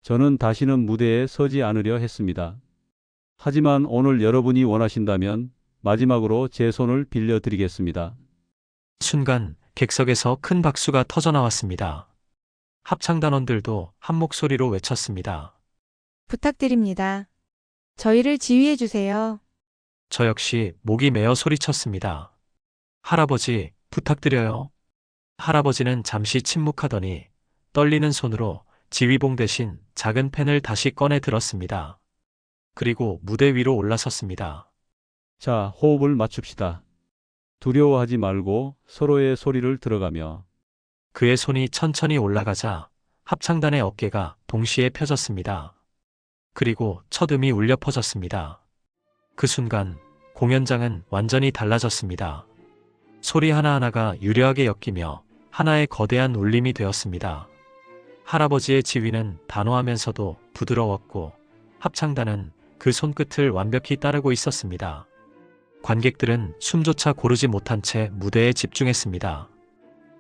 Speaker 3: 저는 다시는 무대에 서지 않으려 했습니다. 하지만 오늘 여러분이 원하신다면 마지막으로 제 손을 빌려드리겠습니다.
Speaker 1: 순간 객석에서 큰 박수가 터져 나왔습니다. 합창단원들도 한 목소리로 외쳤습니다.
Speaker 12: 부탁드립니다. 저희를 지휘해 주세요.
Speaker 1: 저 역시 목이 메어 소리쳤습니다. 할아버지, 부탁드려요. 할아버지는 잠시 침묵하더니 떨리는 손으로 지휘봉 대신 작은 펜을 다시 꺼내 들었습니다. 그리고 무대 위로 올라섰습니다.
Speaker 3: 자, 호흡을 맞춥시다. 두려워하지 말고 서로의 소리를 들어가며.
Speaker 1: 그의 손이 천천히 올라가자 합창단의 어깨가 동시에 펴졌습니다. 그리고 첫 음이 울려 퍼졌습니다. 그 순간 공연장은 완전히 달라졌습니다. 소리 하나하나가 유려하게 엮이며 하나의 거대한 울림이 되었습니다. 할아버지의 지휘는 단호하면서도 부드러웠고 합창단은 그 손끝을 완벽히 따르고 있었습니다. 관객들은 숨조차 고르지 못한 채 무대에 집중했습니다.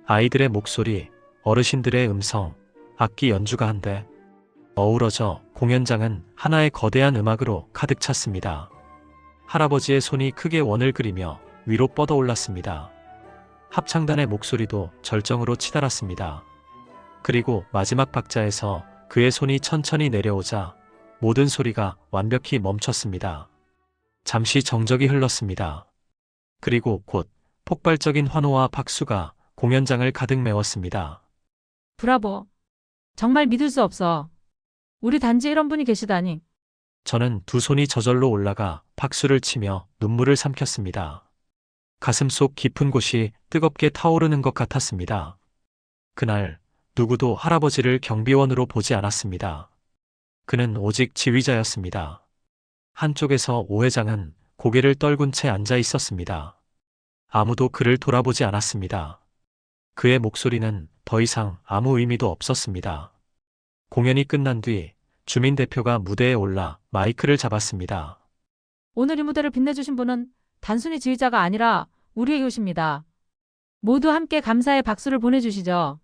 Speaker 1: 아이들의 목소리, 어르신들의 음성, 악기 연주가 한데 어우러져 공연장은 하나의 거대한 음악으로 가득 찼습니다. 할아버지의 손이 크게 원을 그리며 위로 뻗어올랐습니다. 합창단의 목소리도 절정으로 치달았습니다. 그리고 마지막 박자에서 그의 손이 천천히 내려오자 모든 소리가 완벽히 멈췄습니다. 잠시 정적이 흘렀습니다. 그리고 곧 폭발적인 환호와 박수가 공연장을 가득 메웠습니다.
Speaker 13: 브라보. 정말 믿을 수 없어. 우리 단지에 이런 분이 계시다니.
Speaker 1: 저는 두 손이 저절로 올라가 박수를 치며 눈물을 삼켰습니다. 가슴 속 깊은 곳이 뜨겁게 타오르는 것 같았습니다. 그날 누구도 할아버지를 경비원으로 보지 않았습니다. 그는 오직 지휘자였습니다. 한쪽에서 오 회장은 고개를 떨군 채 앉아 있었습니다. 아무도 그를 돌아보지 않았습니다. 그의 목소리는 더 이상 아무 의미도 없었습니다. 공연이 끝난 뒤 주민 대표가 무대에 올라 마이크를 잡았습니다.
Speaker 13: 오늘 이 무대를 빛내주신 분은 단순히 지휘자가 아니라 우리의 이웃입니다. 모두 함께 감사의 박수를 보내주시죠.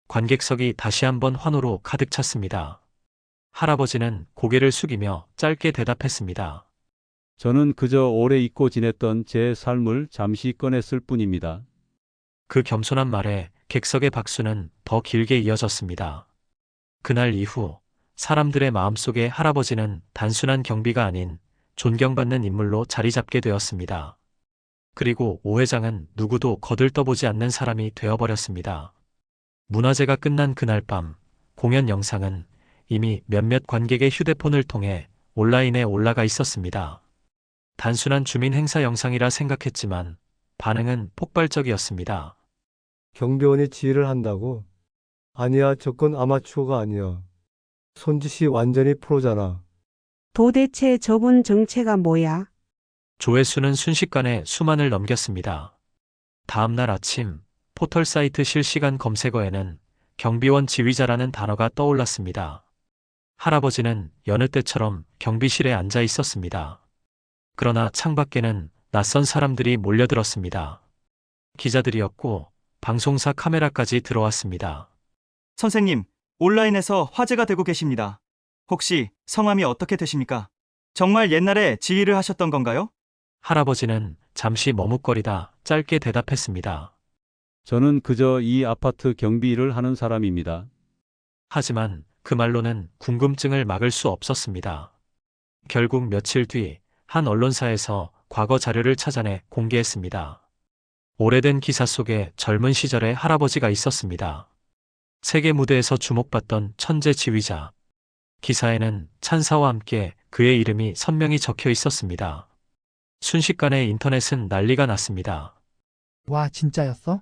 Speaker 1: 관객석이 다시 한번 환호로 가득 찼습니다. 할아버지는 고개를 숙이며 짧게 대답했습니다.
Speaker 3: 저는 그저 오래 잊고 지냈던 제 삶을 잠시 꺼냈을 뿐입니다.
Speaker 1: 그 겸손한 말에 객석의 박수는 더 길게 이어졌습니다. 그날 이후 사람들의 마음속에 할아버지는 단순한 경비가 아닌 존경받는 인물로 자리 잡게 되었습니다. 그리고 오 회장은 누구도 거들떠보지 않는 사람이 되어버렸습니다. 문화제가 끝난 그날 밤 공연 영상은 이미 몇몇 관객의 휴대폰을 통해 온라인에 올라가 있었습니다. 단순한 주민 행사 영상이라 생각했지만 반응은 폭발적이었습니다.
Speaker 17: 경비원이 지휘를 한다고? 아니야, 저건 아마추어가 아니야. 손짓이 완전히 프로잖아.
Speaker 18: 도대체 저분 정체가 뭐야?
Speaker 1: 조회수는 순식간에 수만을 넘겼습니다. 다음 날 아침 포털 사이트 실시간 검색어에는 경비원 지휘자라는 단어가 떠올랐습니다. 할아버지는 여느 때처럼 경비실에 앉아 있었습니다. 그러나 창밖에는 낯선 사람들이 몰려들었습니다. 기자들이었고 방송사 카메라까지 들어왔습니다.
Speaker 19: 선생님, 온라인에서 화제가 되고 계십니다. 혹시 성함이 어떻게 되십니까? 정말 옛날에 지휘를 하셨던 건가요?
Speaker 1: 할아버지는 잠시 머뭇거리다 짧게 대답했습니다.
Speaker 3: 저는 그저 이 아파트 경비 일을 하는 사람입니다.
Speaker 1: 하지만 그 말로는 궁금증을 막을 수 없었습니다. 결국 며칠 뒤 한 언론사에서 과거 자료를 찾아내 공개했습니다. 오래된 기사 속에 젊은 시절의 할아버지가 있었습니다. 세계 무대에서 주목받던 천재 지휘자. 기사에는 찬사와 함께 그의 이름이 선명히 적혀 있었습니다. 순식간에 인터넷은 난리가 났습니다.
Speaker 20: 와, 진짜였어?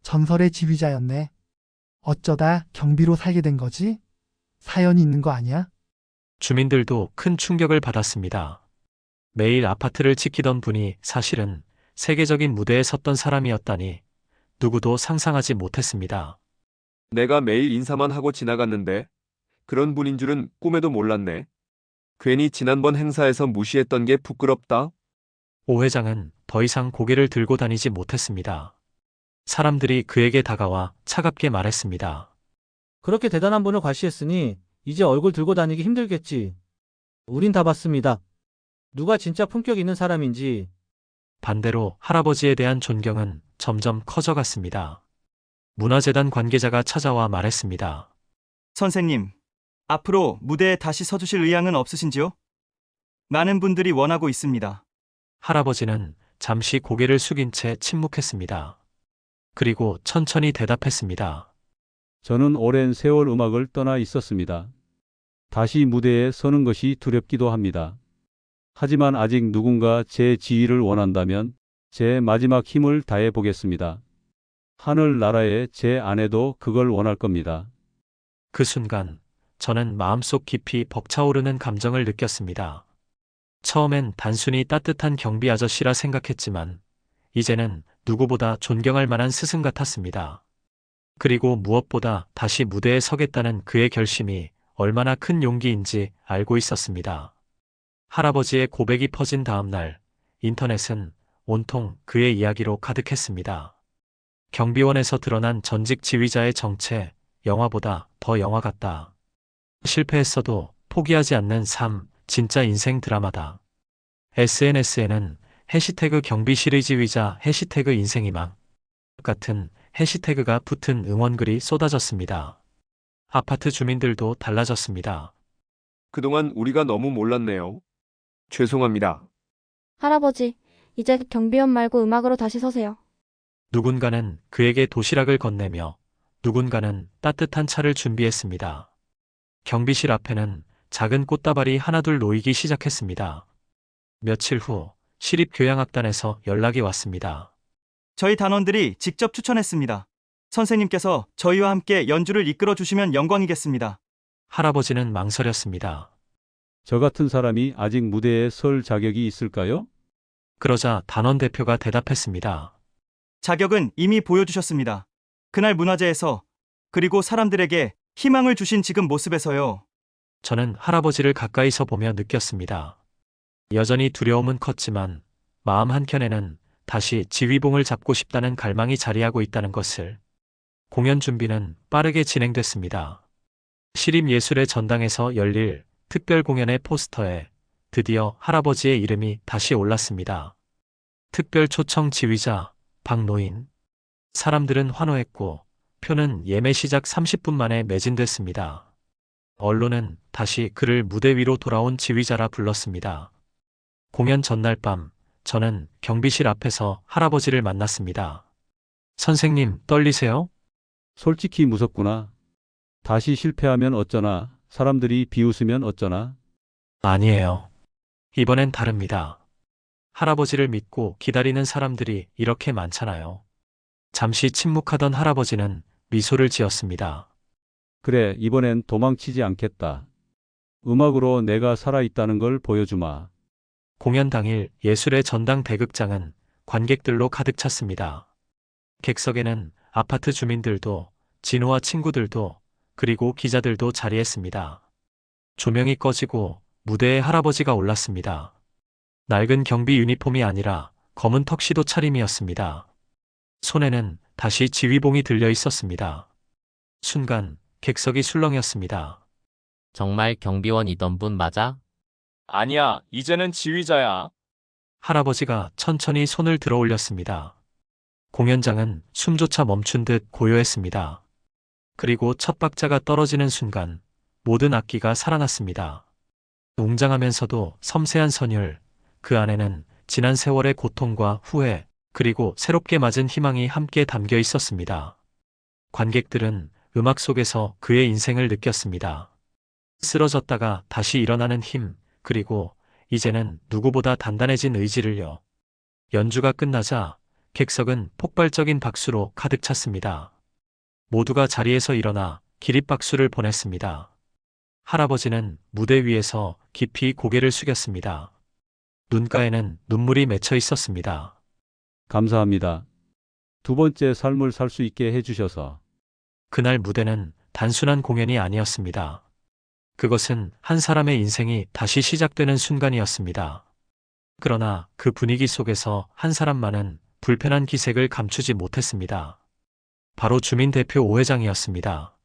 Speaker 20: 전설의 지휘자였네. 어쩌다 경비로 살게 된 거지? 사연이 있는 거 아니야?
Speaker 1: 주민들도 큰 충격을 받았습니다. 매일 아파트를 지키던 분이 사실은 세계적인 무대에 섰던 사람이었다니 누구도 상상하지 못했습니다.
Speaker 21: 내가 매일 인사만 하고 지나갔는데 그런 분인 줄은 꿈에도 몰랐네. 괜히 지난번 행사에서 무시했던 게 부끄럽다.
Speaker 1: 오 회장은 더 이상 고개를 들고 다니지 못했습니다. 사람들이 그에게 다가와 차갑게 말했습니다.
Speaker 6: 그렇게 대단한 분을 과시했으니 이제 얼굴 들고 다니기 힘들겠지. 우린 다 봤습니다. 누가 진짜 품격 있는 사람인지.
Speaker 1: 반대로 할아버지에 대한 존경은 점점 커져갔습니다. 문화재단 관계자가 찾아와 말했습니다.
Speaker 19: 선생님, 앞으로 무대에 다시 서주실 의향은 없으신지요? 많은 분들이 원하고 있습니다.
Speaker 1: 할아버지는 잠시 고개를 숙인 채 침묵했습니다. 그리고 천천히 대답했습니다.
Speaker 3: 저는 오랜 세월 음악을 떠나 있었습니다. 다시 무대에 서는 것이 두렵기도 합니다. 하지만 아직 누군가 제 지위를 원한다면 제 마지막 힘을 다해 보겠습니다. 하늘나라의 제 아내도 그걸 원할 겁니다.
Speaker 1: 그 순간 저는 마음속 깊이 벅차오르는 감정을 느꼈습니다. 처음엔 단순히 따뜻한 경비 아저씨라 생각했지만 이제는 누구보다 존경할 만한 스승 같았습니다. 그리고 무엇보다 다시 무대에 서겠다는 그의 결심이 얼마나 큰 용기인지 알고 있었습니다. 할아버지의 고백이 퍼진 다음 날, 인터넷은 온통 그의 이야기로 가득했습니다. 경비원에서 드러난 전직 지휘자의 정체, 영화보다 더 영화 같다. 실패했어도 포기하지 않는 삶, 진짜 인생 드라마다. SNS에는 해시태그 경비 시리즈이자 해시태그 인생희망 같은 해시태그가 붙은 응원글이 쏟아졌습니다. 아파트 주민들도 달라졌습니다.
Speaker 21: 그동안 우리가 너무 몰랐네요. 죄송합니다.
Speaker 4: 할아버지, 이제 경비원 말고 음악으로 다시 서세요.
Speaker 1: 누군가는 그에게 도시락을 건네며 누군가는 따뜻한 차를 준비했습니다. 경비실 앞에는 작은 꽃다발이 하나둘 놓이기 시작했습니다. 며칠 후 시립교향악단에서 연락이 왔습니다.
Speaker 19: 저희 단원들이 직접 추천했습니다. 선생님께서 저희와 함께 연주를 이끌어 주시면 영광이겠습니다.
Speaker 1: 할아버지는 망설였습니다.
Speaker 3: 저 같은 사람이 아직 무대에 설 자격이 있을까요?
Speaker 1: 그러자 단원 대표가 대답했습니다.
Speaker 19: 자격은 이미 보여주셨습니다. 그날 문화제에서, 그리고 사람들에게 희망을 주신 지금 모습에서요.
Speaker 1: 저는 할아버지를 가까이서 보며 느꼈습니다. 여전히 두려움은 컸지만 마음 한켠에는 다시 지휘봉을 잡고 싶다는 갈망이 자리하고 있다는 것을. 공연 준비는 빠르게 진행됐습니다. 시립예술의 전당에서 열릴 특별 공연의 포스터에 드디어 할아버지의 이름이 다시 올랐습니다. 특별 초청 지휘자 박노인. 사람들은 환호했고 표는 예매 시작 30분 만에 매진됐습니다. 언론은 다시 그를 무대 위로 돌아온 지휘자라 불렀습니다. 공연 전날 밤 저는 경비실 앞에서 할아버지를 만났습니다. 선생님, 떨리세요?
Speaker 3: 솔직히 무섭구나. 다시 실패하면 어쩌나, 사람들이 비웃으면 어쩌나.
Speaker 1: 아니에요. 이번엔 다릅니다. 할아버지를 믿고 기다리는 사람들이 이렇게 많잖아요. 잠시 침묵하던 할아버지는 미소를 지었습니다.
Speaker 3: 그래, 이번엔 도망치지 않겠다. 음악으로 내가 살아있다는 걸 보여주마.
Speaker 1: 공연 당일 예술의 전당 대극장은 관객들로 가득 찼습니다. 객석에는 아파트 주민들도, 진호와 친구들도, 그리고 기자들도 자리했습니다. 조명이 꺼지고 무대에 할아버지가 올랐습니다. 낡은 경비 유니폼이 아니라 검은 턱시도 차림이었습니다. 손에는 다시 지휘봉이 들려 있었습니다. 순간 객석이 술렁였습니다.
Speaker 9: 정말 경비원이던 분 맞아?
Speaker 22: 아니야, 이제는 지휘자야.
Speaker 1: 할아버지가 천천히 손을 들어 올렸습니다. 공연장은 숨조차 멈춘 듯 고요했습니다. 그리고 첫 박자가 떨어지는 순간 모든 악기가 살아났습니다. 웅장하면서도 섬세한 선율, 그 안에는 지난 세월의 고통과 후회, 그리고 새롭게 맞은 희망이 함께 담겨 있었습니다. 관객들은 음악 속에서 그의 인생을 느꼈습니다. 쓰러졌다가 다시 일어나는 힘, 그리고 이제는 누구보다 단단해진 의지를요. 연주가 끝나자 객석은 폭발적인 박수로 가득 찼습니다. 모두가 자리에서 일어나 기립박수를 보냈습니다. 할아버지는 무대 위에서 깊이 고개를 숙였습니다. 눈가에는 눈물이 맺혀 있었습니다.
Speaker 3: 감사합니다. 두 번째 삶을 살 수 있게 해주셔서.
Speaker 1: 그날 무대는 단순한 공연이 아니었습니다. 그것은 한 사람의 인생이 다시 시작되는 순간이었습니다. 그러나 그 분위기 속에서 한 사람만은 불편한 기색을 감추지 못했습니다. 바로 주민 대표 오 회장이었습니다.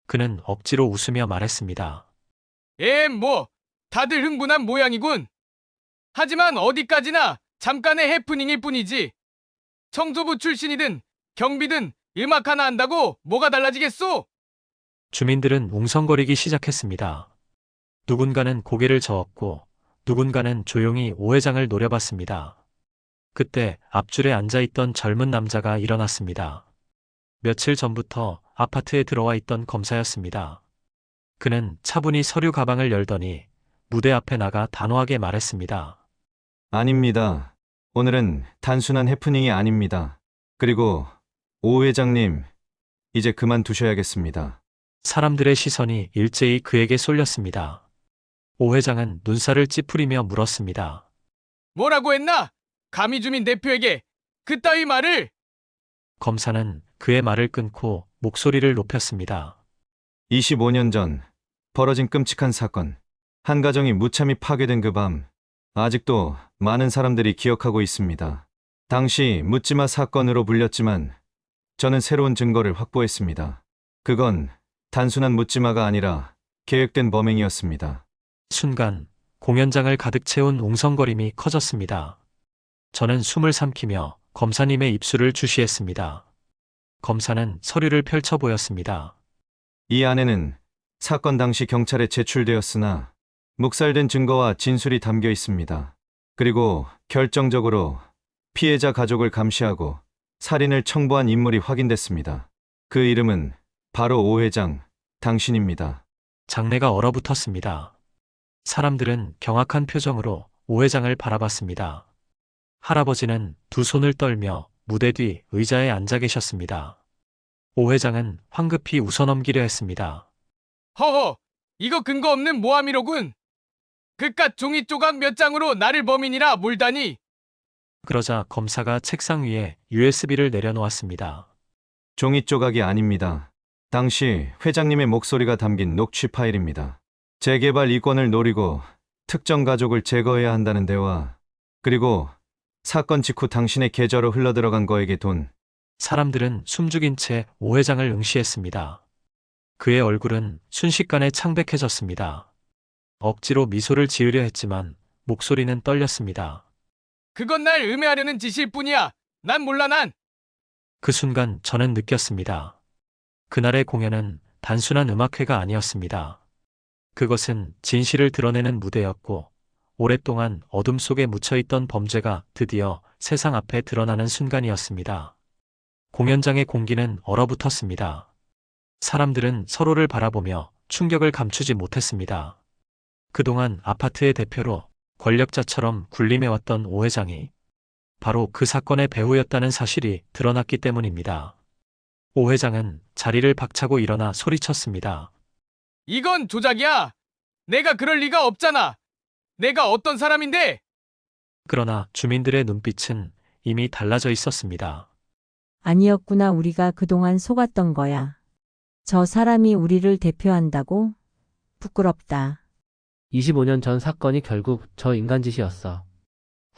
Speaker 1: 그는 억지로 웃으며 말했습니다.
Speaker 5: 뭐, 다들 흥분한 모양이군. 하지만 어디까지나 잠깐의 해프닝일 뿐이지. 청소부 출신이든 경비든 음악 하나 한다고 뭐가 달라지겠소?
Speaker 1: 주민들은 웅성거리기 시작했습니다. 누군가는 고개를 저었고 누군가는 조용히 오 회장을 노려봤습니다. 그때 앞줄에 앉아있던 젊은 남자가 일어났습니다. 며칠 전부터 아파트에 들어와 있던 검사였습니다. 그는 차분히 서류 가방을 열더니 무대 앞에 나가 단호하게 말했습니다.
Speaker 7: 아닙니다. 오늘은 단순한 해프닝이 아닙니다. 그리고 오 회장님, 이제 그만두셔야겠습니다.
Speaker 1: 사람들의 시선이 일제히 그에게 쏠렸습니다. 오 회장은 눈살을 찌푸리며 물었습니다.
Speaker 5: 뭐라고 했나? 감히 주민 대표에게 그따위 말을!
Speaker 1: 검사는 그의 말을 끊고 목소리를 높였습니다.
Speaker 7: 25년 전 벌어진 끔찍한 사건. 한 가정이 무참히 파괴된 그 밤, 아직도 많은 사람들이 기억하고 있습니다. 당시 묻지마 사건으로 불렸지만 저는 새로운 증거를 확보했습니다. 그건 단순한 묻지마가 아니라 계획된 범행이었습니다.
Speaker 1: 순간 공연장을 가득 채운 웅성거림이 커졌습니다. 저는 숨을 삼키며 검사님의 입술을 주시했습니다. 검사는 서류를 펼쳐 보였습니다.
Speaker 7: 이 안에는 사건 당시 경찰에 제출되었으나 묵살된 증거와 진술이 담겨 있습니다. 그리고 결정적으로 피해자 가족을 감시하고 살인을 청부한 인물이 확인됐습니다. 그 이름은 바로 오 회장, 당신입니다.
Speaker 1: 장내가 얼어붙었습니다. 사람들은 경악한 표정으로 오 회장을 바라봤습니다. 할아버지는 두 손을 떨며 무대 뒤 의자에 앉아 계셨습니다. 오 회장은 황급히 웃어넘기려 했습니다.
Speaker 5: 허허, 이거 근거 없는 모함이로군. 그깟 종이 조각 몇 장으로 나를 범인이라 몰다니.
Speaker 1: 그러자 검사가 책상 위에 USB를 내려놓았습니다.
Speaker 7: 종이 조각이 아닙니다. 당시 회장님의 목소리가 담긴 녹취 파일입니다. 재개발 이권을 노리고 특정 가족을 제거해야 한다는 대화, 그리고 사건 직후 당신의 계좌로 흘러들어간 거액의 돈.
Speaker 1: 사람들은 숨죽인 채 오 회장을 응시했습니다. 그의 얼굴은 순식간에 창백해졌습니다. 억지로 미소를 지으려 했지만 목소리는 떨렸습니다.
Speaker 5: 그건 날 음해하려는 짓일 뿐이야. 난 몰라 난.
Speaker 1: 그 순간 저는 느꼈습니다. 그날의 공연은 단순한 음악회가 아니었습니다. 그것은 진실을 드러내는 무대였고 오랫동안 어둠 속에 묻혀있던 범죄가 드디어 세상 앞에 드러나는 순간이었습니다. 공연장의 공기는 얼어붙었습니다. 사람들은 서로를 바라보며 충격을 감추지 못했습니다. 그동안 아파트의 대표로 권력자처럼 군림해왔던 오 회장이 바로 그 사건의 배후였다는 사실이 드러났기 때문입니다. 오 회장은 자리를 박차고 일어나 소리쳤습니다.
Speaker 5: 이건 조작이야. 내가 그럴 리가 없잖아. 내가 어떤 사람인데?
Speaker 1: 그러나 주민들의 눈빛은 이미 달라져 있었습니다.
Speaker 2: 아니었구나. 우리가 그동안 속았던 거야. 저 사람이 우리를 대표한다고? 부끄럽다.
Speaker 9: 25년 전 사건이 결국 저 인간 짓이었어.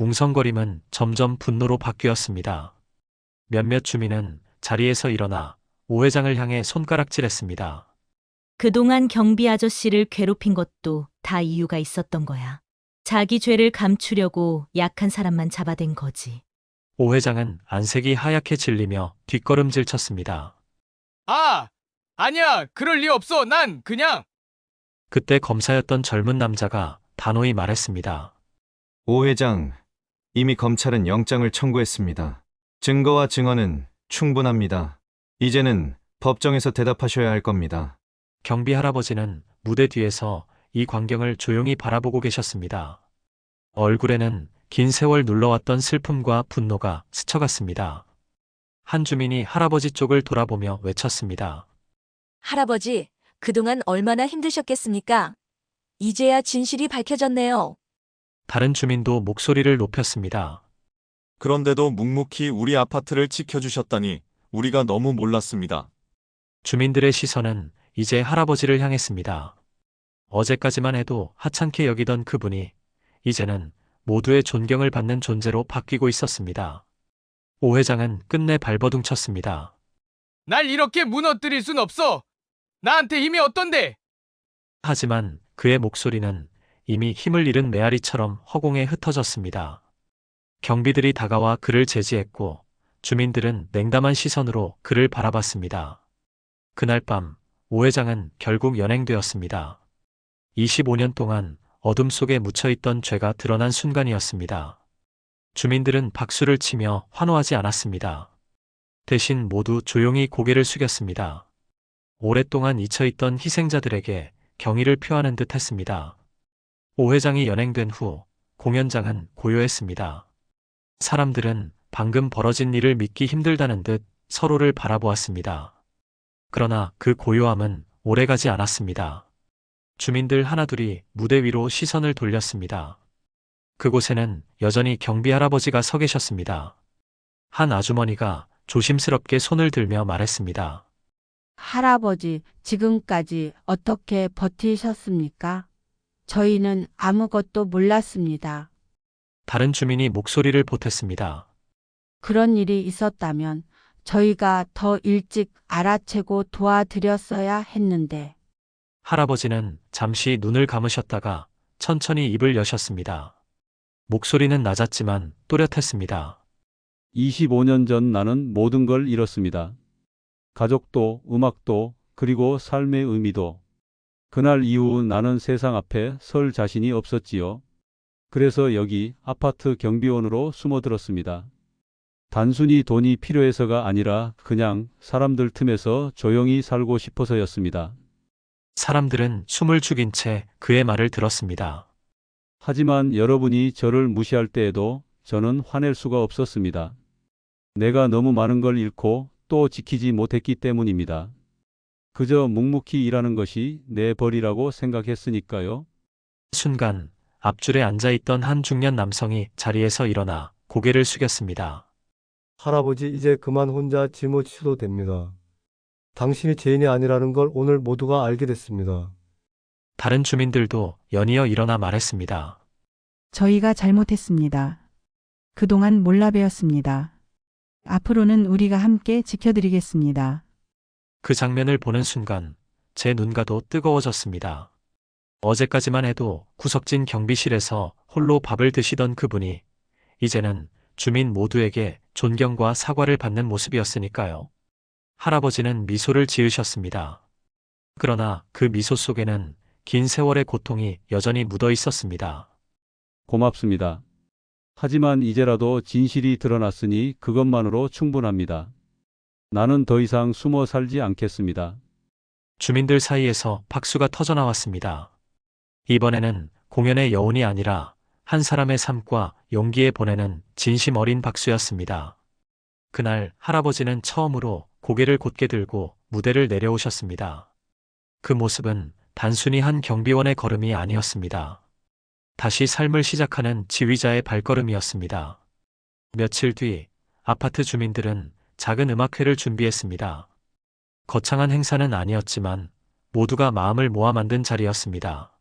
Speaker 1: 웅성거림은 점점 분노로 바뀌었습니다. 몇몇 주민은 자리에서 일어나 오 회장을 향해 손가락질했습니다.
Speaker 8: 그동안 경비 아저씨를 괴롭힌 것도 다 이유가 있었던 거야. 자기 죄를 감추려고 약한 사람만 잡아댄 거지.
Speaker 1: 오 회장은 안색이 하얗게 질리며 뒷걸음질 쳤습니다.
Speaker 5: 아니야. 그럴 리 없어. 난 그냥.
Speaker 1: 그때 검사였던 젊은 남자가 단호히 말했습니다.
Speaker 7: 오 회장, 이미 검찰은 영장을 청구했습니다. 증거와 증언은 충분합니다. 이제는 법정에서 대답하셔야 할 겁니다.
Speaker 1: 경비 할아버지는 무대 뒤에서 이 광경을 조용히 바라보고 계셨습니다. 얼굴에는 긴 세월 눌러왔던 슬픔과 분노가 스쳐갔습니다. 한 주민이 할아버지 쪽을 돌아보며 외쳤습니다.
Speaker 23: 할아버지, 그동안 얼마나 힘드셨겠습니까? 이제야 진실이 밝혀졌네요.
Speaker 1: 다른 주민도 목소리를 높였습니다.
Speaker 16: 그런데도 묵묵히 우리 아파트를 지켜주셨다니 우리가 너무 몰랐습니다.
Speaker 1: 주민들의 시선은 이제 할아버지를 향했습니다. 어제까지만 해도 하찮게 여기던 그분이 이제는 모두의 존경을 받는 존재로 바뀌고 있었습니다. 오 회장은 끝내 발버둥쳤습니다.
Speaker 5: 날 이렇게 무너뜨릴 순 없어. 나한테 힘이 어떤데?
Speaker 1: 하지만 그의 목소리는 이미 힘을 잃은 메아리처럼 허공에 흩어졌습니다. 경비들이 다가와 그를 제지했고 주민들은 냉담한 시선으로 그를 바라봤습니다. 그날 밤 오 회장은 결국 연행되었습니다. 25년 동안 어둠 속에 묻혀있던 죄가 드러난 순간이었습니다. 주민들은 박수를 치며 환호하지 않았습니다. 대신 모두 조용히 고개를 숙였습니다. 오랫동안 잊혀있던 희생자들에게 경의를 표하는 듯 했습니다. 오 회장이 연행된 후 공연장은 고요했습니다. 사람들은 방금 벌어진 일을 믿기 힘들다는 듯 서로를 바라보았습니다. 그러나 그 고요함은 오래가지 않았습니다. 주민들 하나둘이 무대 위로 시선을 돌렸습니다. 그곳에는 여전히 경비 할아버지가 서 계셨습니다. 한 아주머니가 조심스럽게 손을 들며 말했습니다.
Speaker 18: 할아버지, 지금까지 어떻게 버티셨습니까? 저희는 아무것도 몰랐습니다.
Speaker 1: 다른 주민이 목소리를 보탰습니다.
Speaker 18: 그런 일이 있었다면 저희가 더 일찍 알아채고 도와드렸어야 했는데.
Speaker 1: 할아버지는 잠시 눈을 감으셨다가 천천히 입을 여셨습니다. 목소리는 낮았지만 또렷했습니다.
Speaker 3: 25년 전 나는 모든 걸 잃었습니다. 가족도, 음악도, 그리고 삶의 의미도. 그날 이후 나는 세상 앞에 설 자신이 없었지요. 그래서 여기 아파트 경비원으로 숨어들었습니다. 단순히 돈이 필요해서가 아니라 그냥 사람들 틈에서 조용히 살고 싶어서였습니다.
Speaker 1: 사람들은 숨을 죽인 채 그의 말을 들었습니다.
Speaker 3: 하지만 여러분이 저를 무시할 때에도 저는 화낼 수가 없었습니다. 내가 너무 많은 걸 잃고 또 지키지 못했기 때문입니다. 그저 묵묵히 일하는 것이 내 벌이라고 생각했으니까요.
Speaker 1: 순간 앞줄에 앉아있던 한 중년 남성이 자리에서 일어나 고개를 숙였습니다.
Speaker 17: 할아버지, 이제 그만 혼자 짊어지셔도 됩니다. 당신이 죄인이 아니라는 걸 오늘 모두가 알게 됐습니다.
Speaker 1: 다른 주민들도 연이어 일어나 말했습니다.
Speaker 12: 저희가 잘못했습니다. 그동안 몰라 배웠습니다. 앞으로는 우리가 함께 지켜드리겠습니다.
Speaker 1: 그 장면을 보는 순간 제 눈가도 뜨거워졌습니다. 어제까지만 해도 구석진 경비실에서 홀로 밥을 드시던 그분이 이제는 주민 모두에게 존경과 사과를 받는 모습이었으니까요. 할아버지는 미소를 지으셨습니다. 그러나 그 미소 속에는 긴 세월의 고통이 여전히 묻어 있었습니다.
Speaker 3: 고맙습니다. 하지만 이제라도 진실이 드러났으니 그것만으로 충분합니다. 나는 더 이상 숨어 살지 않겠습니다.
Speaker 1: 주민들 사이에서 박수가 터져나왔습니다. 이번에는 공연의 여운이 아니라 한 사람의 삶과 용기에 보내는 진심 어린 박수였습니다. 그날 할아버지는 처음으로 고개를 곧게 들고 무대를 내려오셨습니다. 그 모습은 단순히 한 경비원의 걸음이 아니었습니다. 다시 삶을 시작하는 지휘자의 발걸음이었습니다. 며칠 뒤 아파트 주민들은 작은 음악회를 준비했습니다. 거창한 행사는 아니었지만 모두가 마음을 모아 만든 자리였습니다.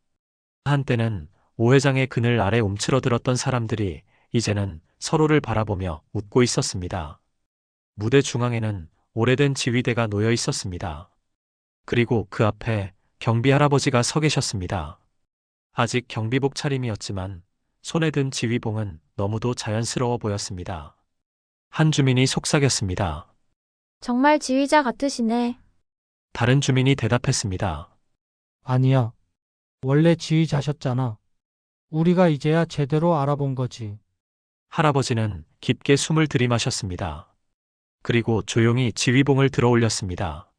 Speaker 1: 한때는 오 회장의 그늘 아래 움츠러들었던 사람들이 이제는 서로를 바라보며 웃고 있었습니다. 무대 중앙에는 오래된 지휘대가 놓여 있었습니다. 그리고 그 앞에 경비 할아버지가 서 계셨습니다. 아직 경비복 차림이었지만 손에 든 지휘봉은 너무도 자연스러워 보였습니다. 한 주민이 속삭였습니다.
Speaker 4: 정말 지휘자 같으시네.
Speaker 1: 다른 주민이 대답했습니다.
Speaker 6: 아니야. 원래 지휘자셨잖아. 우리가 이제야 제대로 알아본 거지.
Speaker 1: 할아버지는 깊게 숨을 들이마셨습니다. 그리고 조용히 지휘봉을 들어 올렸습니다.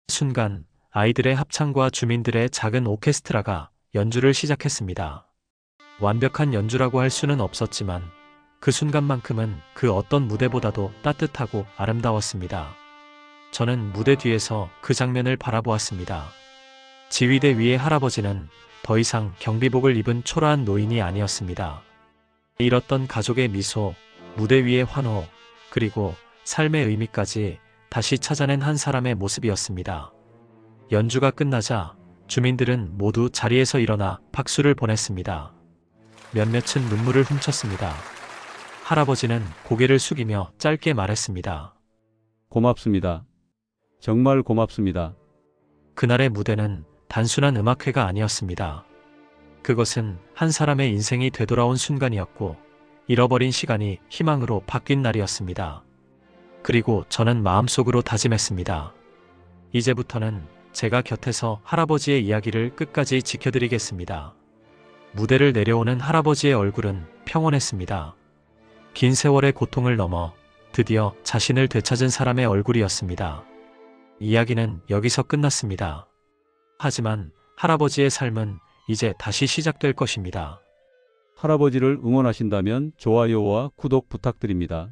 Speaker 1: 순간 아이들의 합창과 주민들의 작은 오케스트라가 연주를 시작했습니다. 완벽한 연주라고 할 수는 없었지만 그 순간만큼은 그 어떤 무대보다도 따뜻하고 아름다웠습니다. 저는 무대 뒤에서 그 장면을 바라보았습니다. 지휘대 위의 할아버지는 더 이상 경비복을 입은 초라한 노인이 아니었습니다. 잃었던 가족의 미소, 무대 위의 환호, 그리고 삶의 의미까지 다시 찾아낸 한 사람의 모습이었습니다. 연주가 끝나자 주민들은 모두 자리에서 일어나 박수를 보냈습니다. 몇몇은 눈물을 훔쳤습니다. 할아버지는 고개를 숙이며 짧게 말했습니다.
Speaker 3: 고맙습니다. 정말 고맙습니다.
Speaker 1: 그날의 무대는 단순한 음악회가 아니었습니다. 그것은 한 사람의 인생이 되돌아온 순간이었고, 잃어버린 시간이 희망으로 바뀐 날이었습니다. 그리고 저는 마음속으로 다짐했습니다. 이제부터는 제가 곁에서 할아버지의 이야기를 끝까지 지켜드리겠습니다. 무대를 내려오는 할아버지의 얼굴은 평온했습니다. 긴 세월의 고통을 넘어 드디어 자신을 되찾은 사람의 얼굴이었습니다. 이야기는 여기서 끝났습니다. 하지만 할아버지의 삶은 이제 다시 시작될 것입니다.
Speaker 3: 할아버지를 응원하신다면 좋아요와 구독 부탁드립니다.